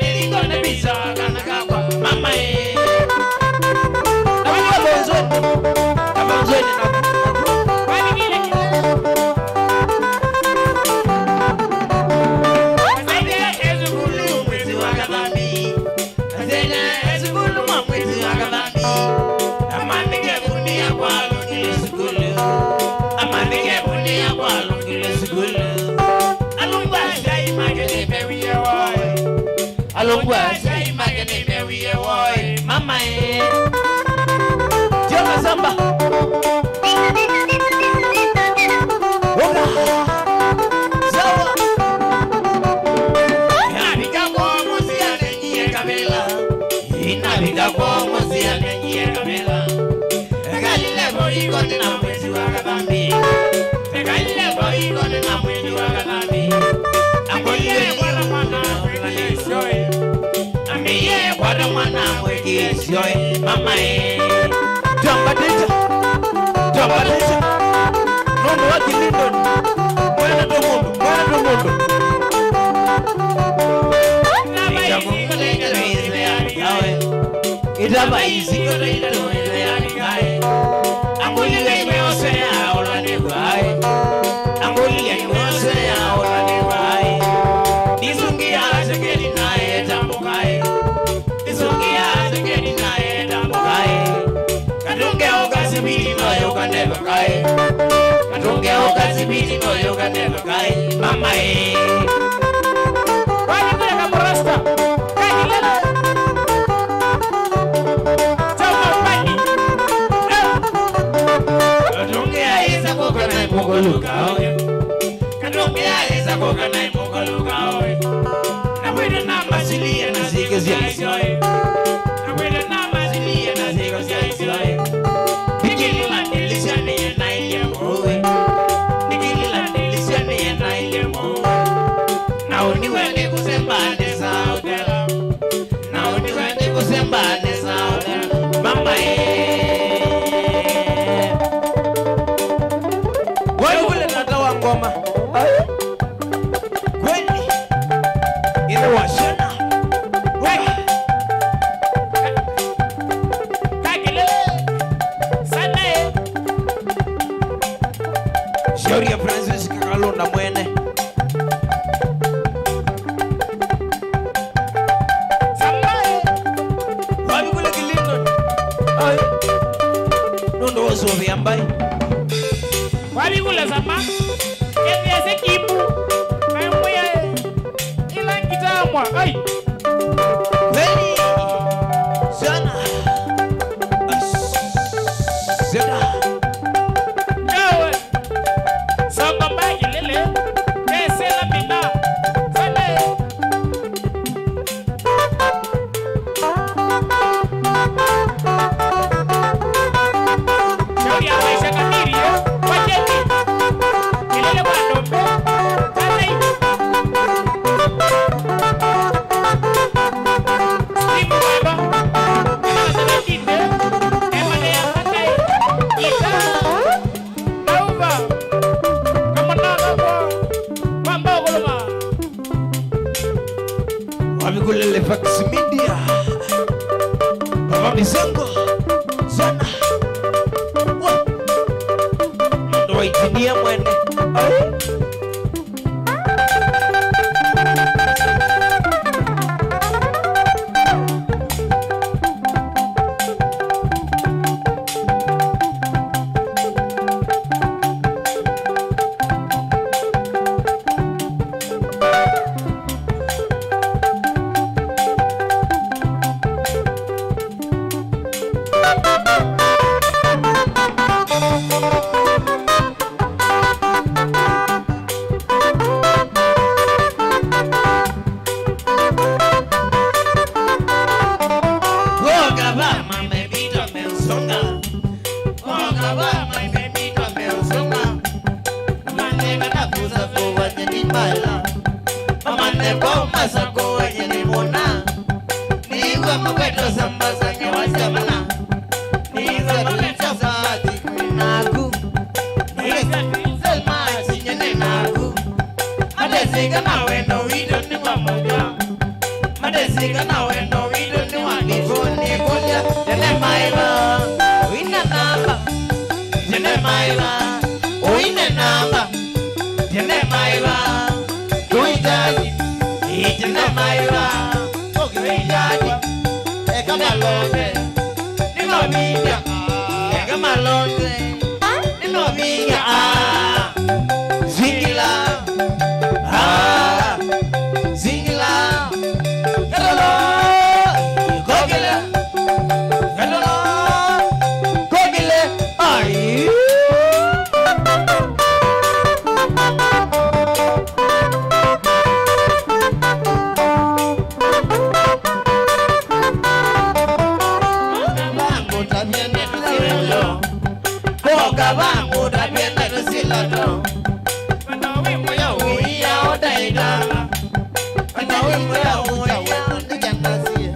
Joma samba. Oga. Sawa. Inabika kwa muzia nenye kabela. Inabika kwa muzia nenye kabela. Galile boiko na mwezi wa kabambi. Galile boiko na mwezi wa kabambi. Ambiye kwa mwana mwezi shoe. Ambiye kwa mwana mwezi shoe. Mama Jamba deja. Jamba deja. Nondo wa Kilindon. Mwana do mundo. Mwana do mundo. Itaba isi ko le do le ani kai. Amuli le mo se a ola ne kai. Amuli le mo se a ola ne kai. Disungi a se ke ni na e tambo kai. Disungi a se ke ni na e tambo kai. Kadunge o kasibiti no yo ka never kai. Kadunge o kasibiti no yo ka never kai. Mama Wani kule ka porasta. Kai lele. Ngoma. Kweli. Ile washana. Kagile. Sana Shauri ya Francis Kakalonda mwene. Samae. Wapi kule Kilindon. Ai. Nondo wazo viambai. Wapi kule sama? Kete ese kipu. Mwe ila kitamwa. Ai. Kweli. Sana. Sana. Nawe. Samba bagi lele. Kese la mina. Sana. Shauri ya maisha kamili. Wajeni. Kilele wandombe. Sana. Simu weba. Sana kinde. Emane ya hatai. Ita. Nauba. Kamanana kwa. Mamba kuluma. Wapi kule Lefax Media. Baba Misango. Sana. Wa. Nondo wa itinia mwene. Ai. Zingila, Munga bangu tabienda nusilato Manawe moya uia odaida Manawe moya uia nijandasia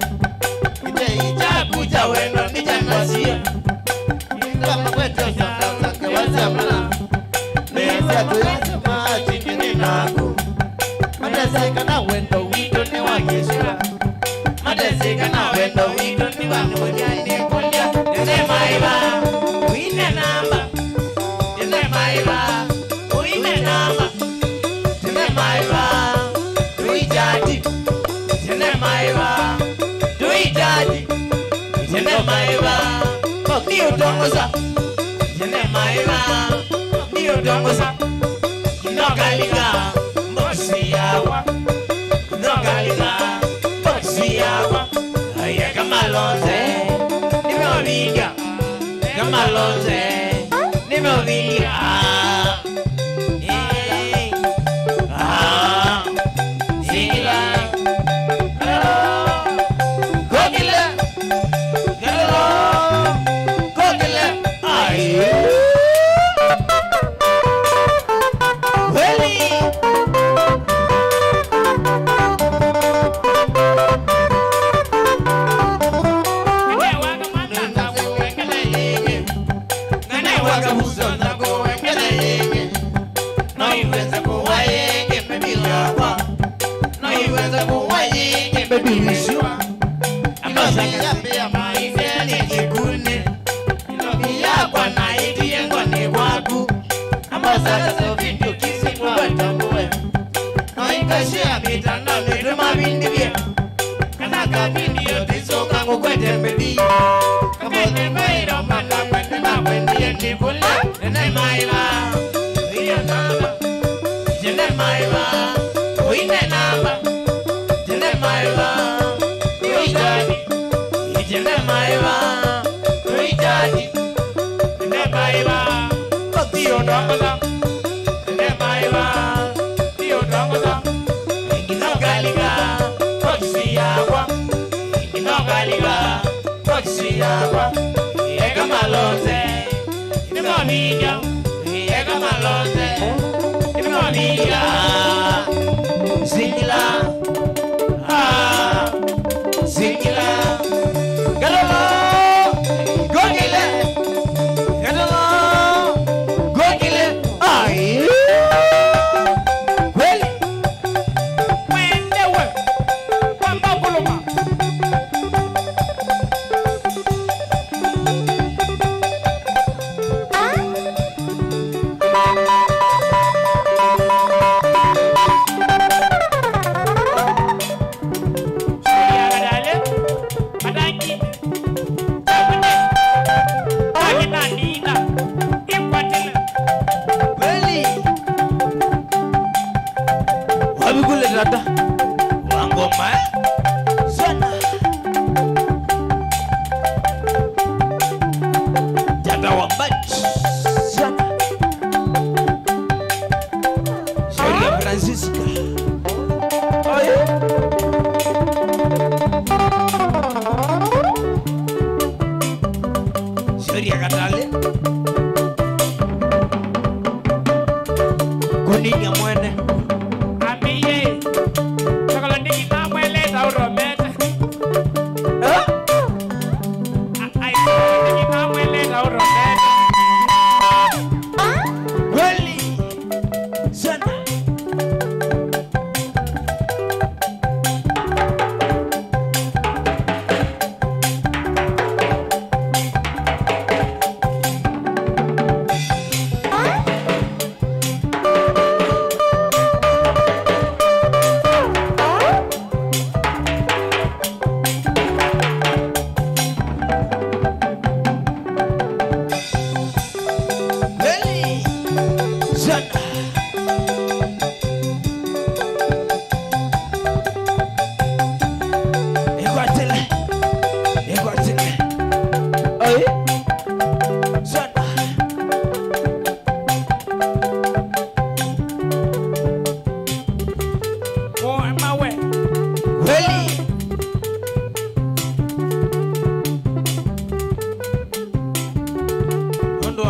Ite ijabu jawendo nijandasia Kama kwetu sasa kewaza mala Neza tuyasema chingini naku Madazeka na wendo wito ni wakishira Madazeka na wendo wito ni wakulia ni kulia Neze maiba uine namba Neze maiba uine namba Neze maiba tuijati Neze maiba tuijati Neze maiba ni utongoza Neze maiba ni utongoza Nogaliga Bosi yawa Nogaliga Bosi yawa Aya kamalonze Nimeoviga Kamalonze Nimeoviga Sila Kogile Kogile Aye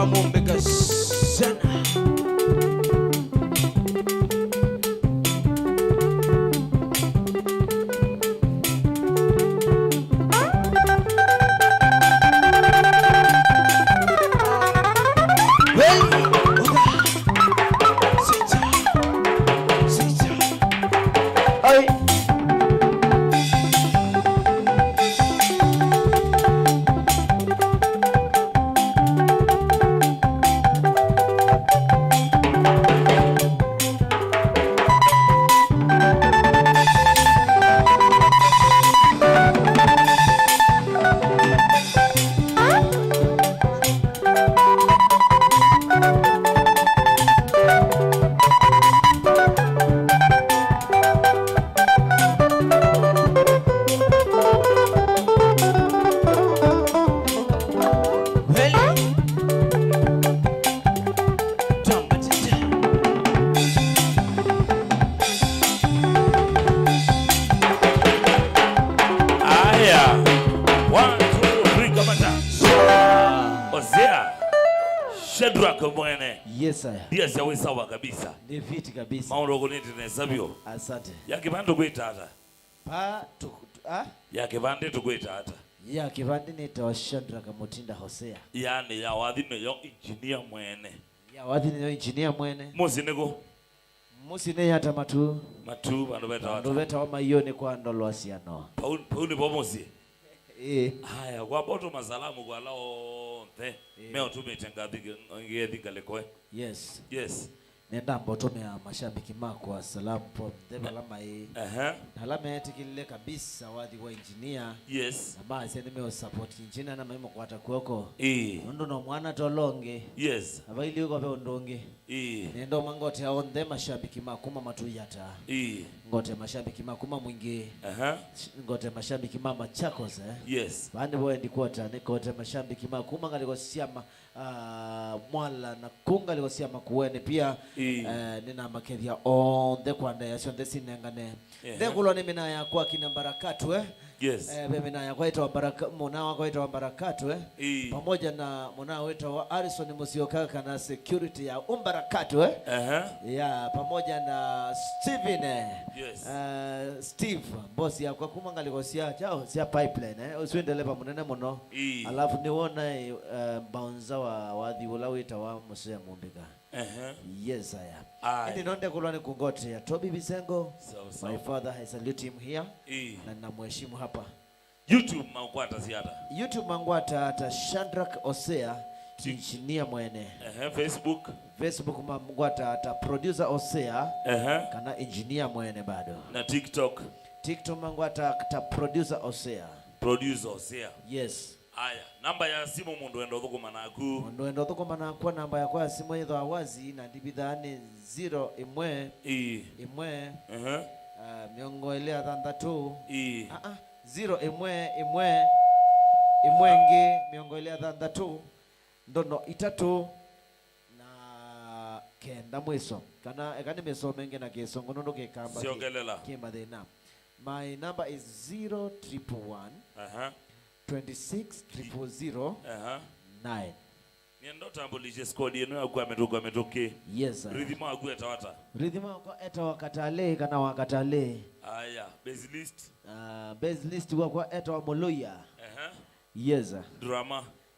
wa Mumbega sana. Shadrack mwene. Yes sir. Dia sawe sawa kabisa. Ni viti kabisa. Mauro neti na sabio. Asante. Ya kibando kwita hata. Pa ya kibande tukwita hata. Ya kibande ni to Shadrack Mutinda Hosea. Yani ya wadhine yo engineer mwene. Ya wadhine yo engineer mwene. Musine hata matu bandu beta hata. Bandu beta wa mayone kwa ndolo asiano. Pauli bomosi. Haya kwa boto masalamu kwa lao nte. Meo tumetenga dhika lekwe. Yes. Yes. Nenda mbotome ya mashabiki mako salamu po mdeba lama hii. Halama yetikile kabisa wadhi wa engineer. Yes. Aba ase nimeo support engineer na maimo kwa takuoko. Ndo no mwana tolonge. Yes. Aba ili uko pe ondonge. Nendo mangote ya onde mashabiki makuma matuyata. Ngote mashabiki makuma mwingi. Ngote mashabiki mama Chakos Yes. Bande boy ndikuota nikote mashabiki makuma ngaliko siama mwala na kunga liko siama kuwene pia nina makedhia onde kwanda ya sionde sinengane. Ndekulo ni mina ya kwa kina Barakatu Yes. Mina ya kwa ita wa Barakatu mwana wa kwa ita wa Barakatu pamoja na mwana wa ita wa Harrison Musiokaka na security ya Barakatu ya pamoja na Steven Yes. Steve boss ya kwa kumanga liko sia chao sia pipeline usiendele pa munene muno alafu niwona bounza wa wadhi ulawita wa Musea Mumbega. Yes I am. Ini nonde kulwane kungote ya Toby Bisengo. My father, I salute him here. Na namheshimu hapa. YouTube mangwata ziada. YouTube mangwata ata Shadrack Hosea engineer mwene. Facebook mangwata ata producer Hosea kana engineer mwene bado. Na TikTok mangwata ata producer Hosea. Yes. Aya, namba ya simu mundu endo thuko manaku. Mundu endo thuko manaku namba ya kwa simu yetho awazi na ndibithane 0 imwe miongo ile athandatu 0 imwe ngi miongo ile athandatu ndono itatu na kenda mwiso kana ekani meso menge na kesongo nondo ke kamba siongelela kima thina. My number is 0111 26 009. Niendo tambulishe squad yenu ya kwa ametoke. Yes sir. Rhythm wangu etawata. Rhythm wangu eta wakatale kana wakatale. Aya, base list. Base list kwa eta wa Moloya. Yes sir.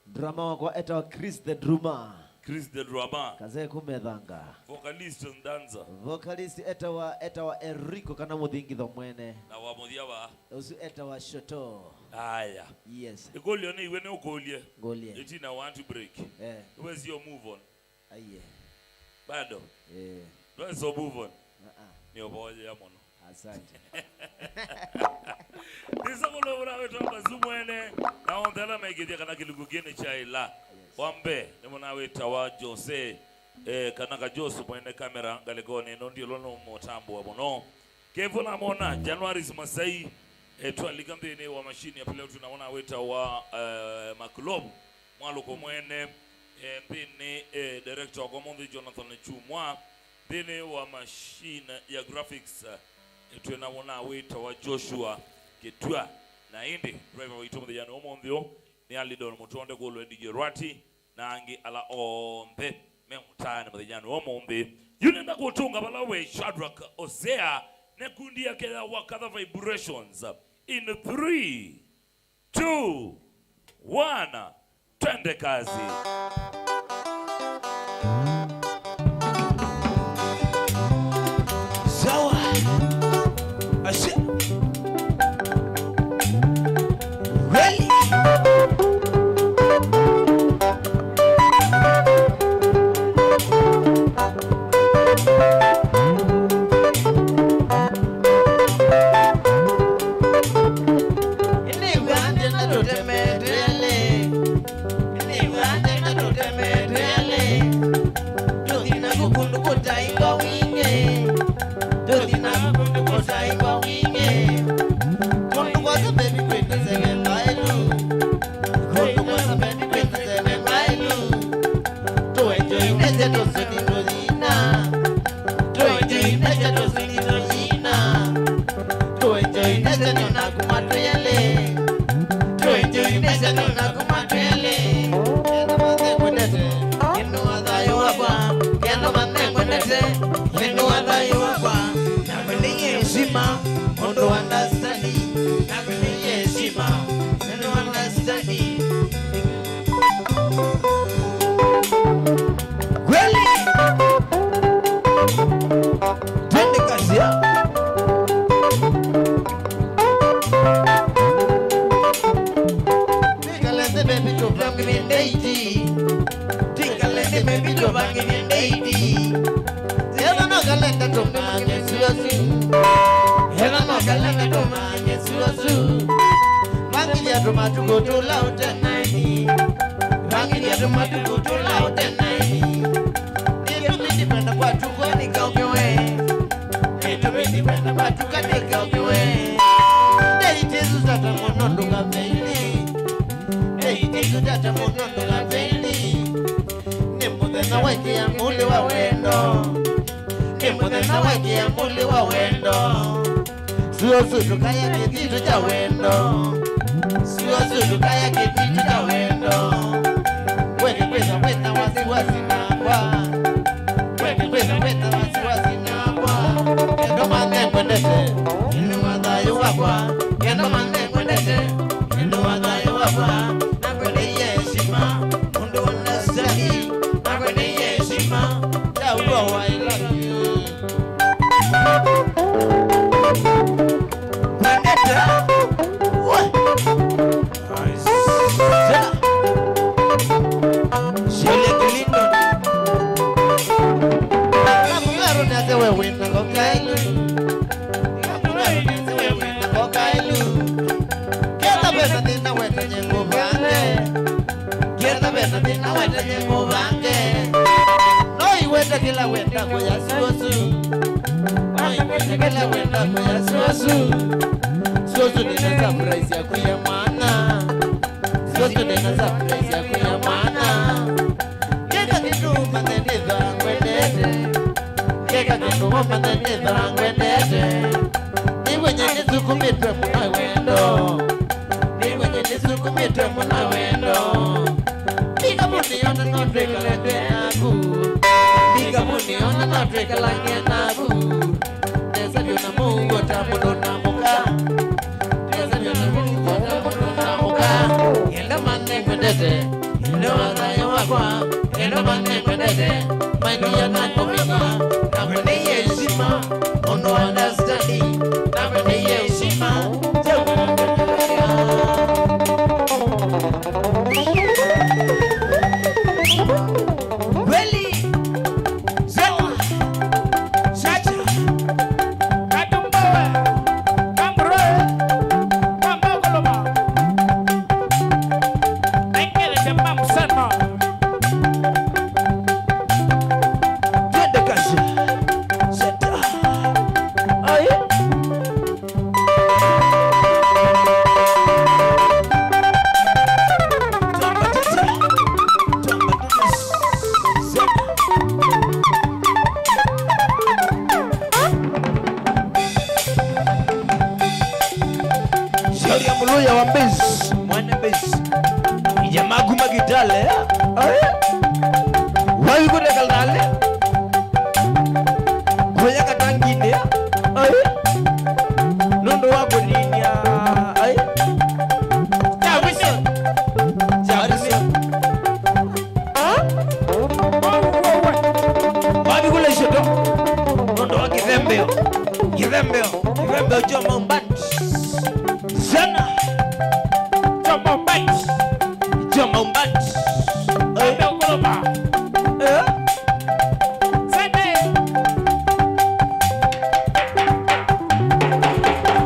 Drama wako eta wa Chris the Drummer. Kaze kumedhanga. Vocalist eta wa Enrico kana muthingitho mwene. Na wa muthiawa. Usu eta wa Shoto. Aya. Yes. Ikolio ni iwe ne ukolie. Golie. Eti na want to break. Where's your move on? Aye. Bado. Where's your move on? Ni oboje ya mono. Asante. Nisamulo bura wetu bazumwene na ondela megidia kana kilugugene chaila. Wambe nimona weta wa Jose kanaka Jose mwene kamera galegone no ndio lono motambo wa mono. Kevona mona January Masai twalikambe wa mashini ya pale tunaona weta wa Maclob mwaluko mwene ndine director wa Mondi Jonathan Chumwa ndine wa machine ya graphics tunaona weta wa Joshua Ketwa na indi driver wa itomo ya Omondio ni Alidon Mutonde ko Lwendi Jerwati nangi ala ombe memutana mudhijani omombe yunenda kutunga balawe Shadrach Osea nekundi yake ya Wakadha Vibrations in 3 2 1 twende kazi. Sawa Ashe Really ikute kaldale. Kuya katangine. Ai. Nondo wako nini ya? Ai. Jawisi. Jawisi. Wapi kule shoto? Nondo wako kithembeo. Kithembeo choma umbati. Sana. Choma umbati. Choma umbati. Ende ukoloba. Sende.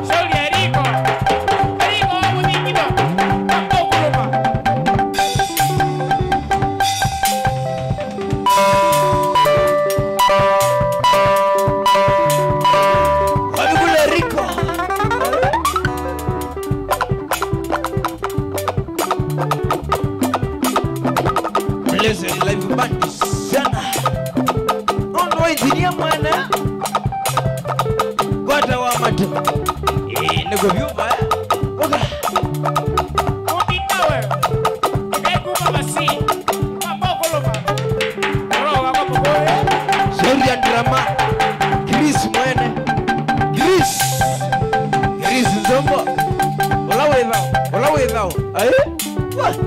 Shauri ya Riko. Riko wabu nikido. Ende ukoloba. Wapi kule Riko? Listen, live band sana. Nondo wa injinia mwana. Gwata wa mato. Nego vyuma. Oga. Undi nawe. Egu mabasi. Ende ukoloba. Roga kwa mboe. Shauri ya drama. Chris mwene. Chris Nzombo. Ola wethao. Aye? What?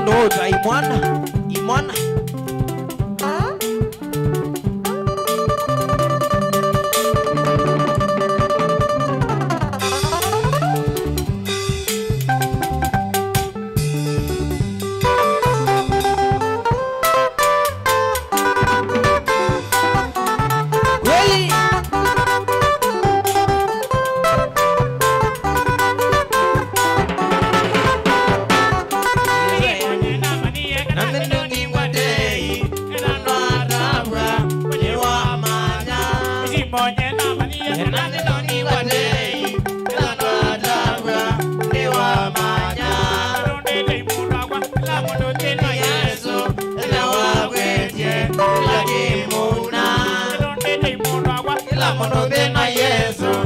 no ta imwana Yesu,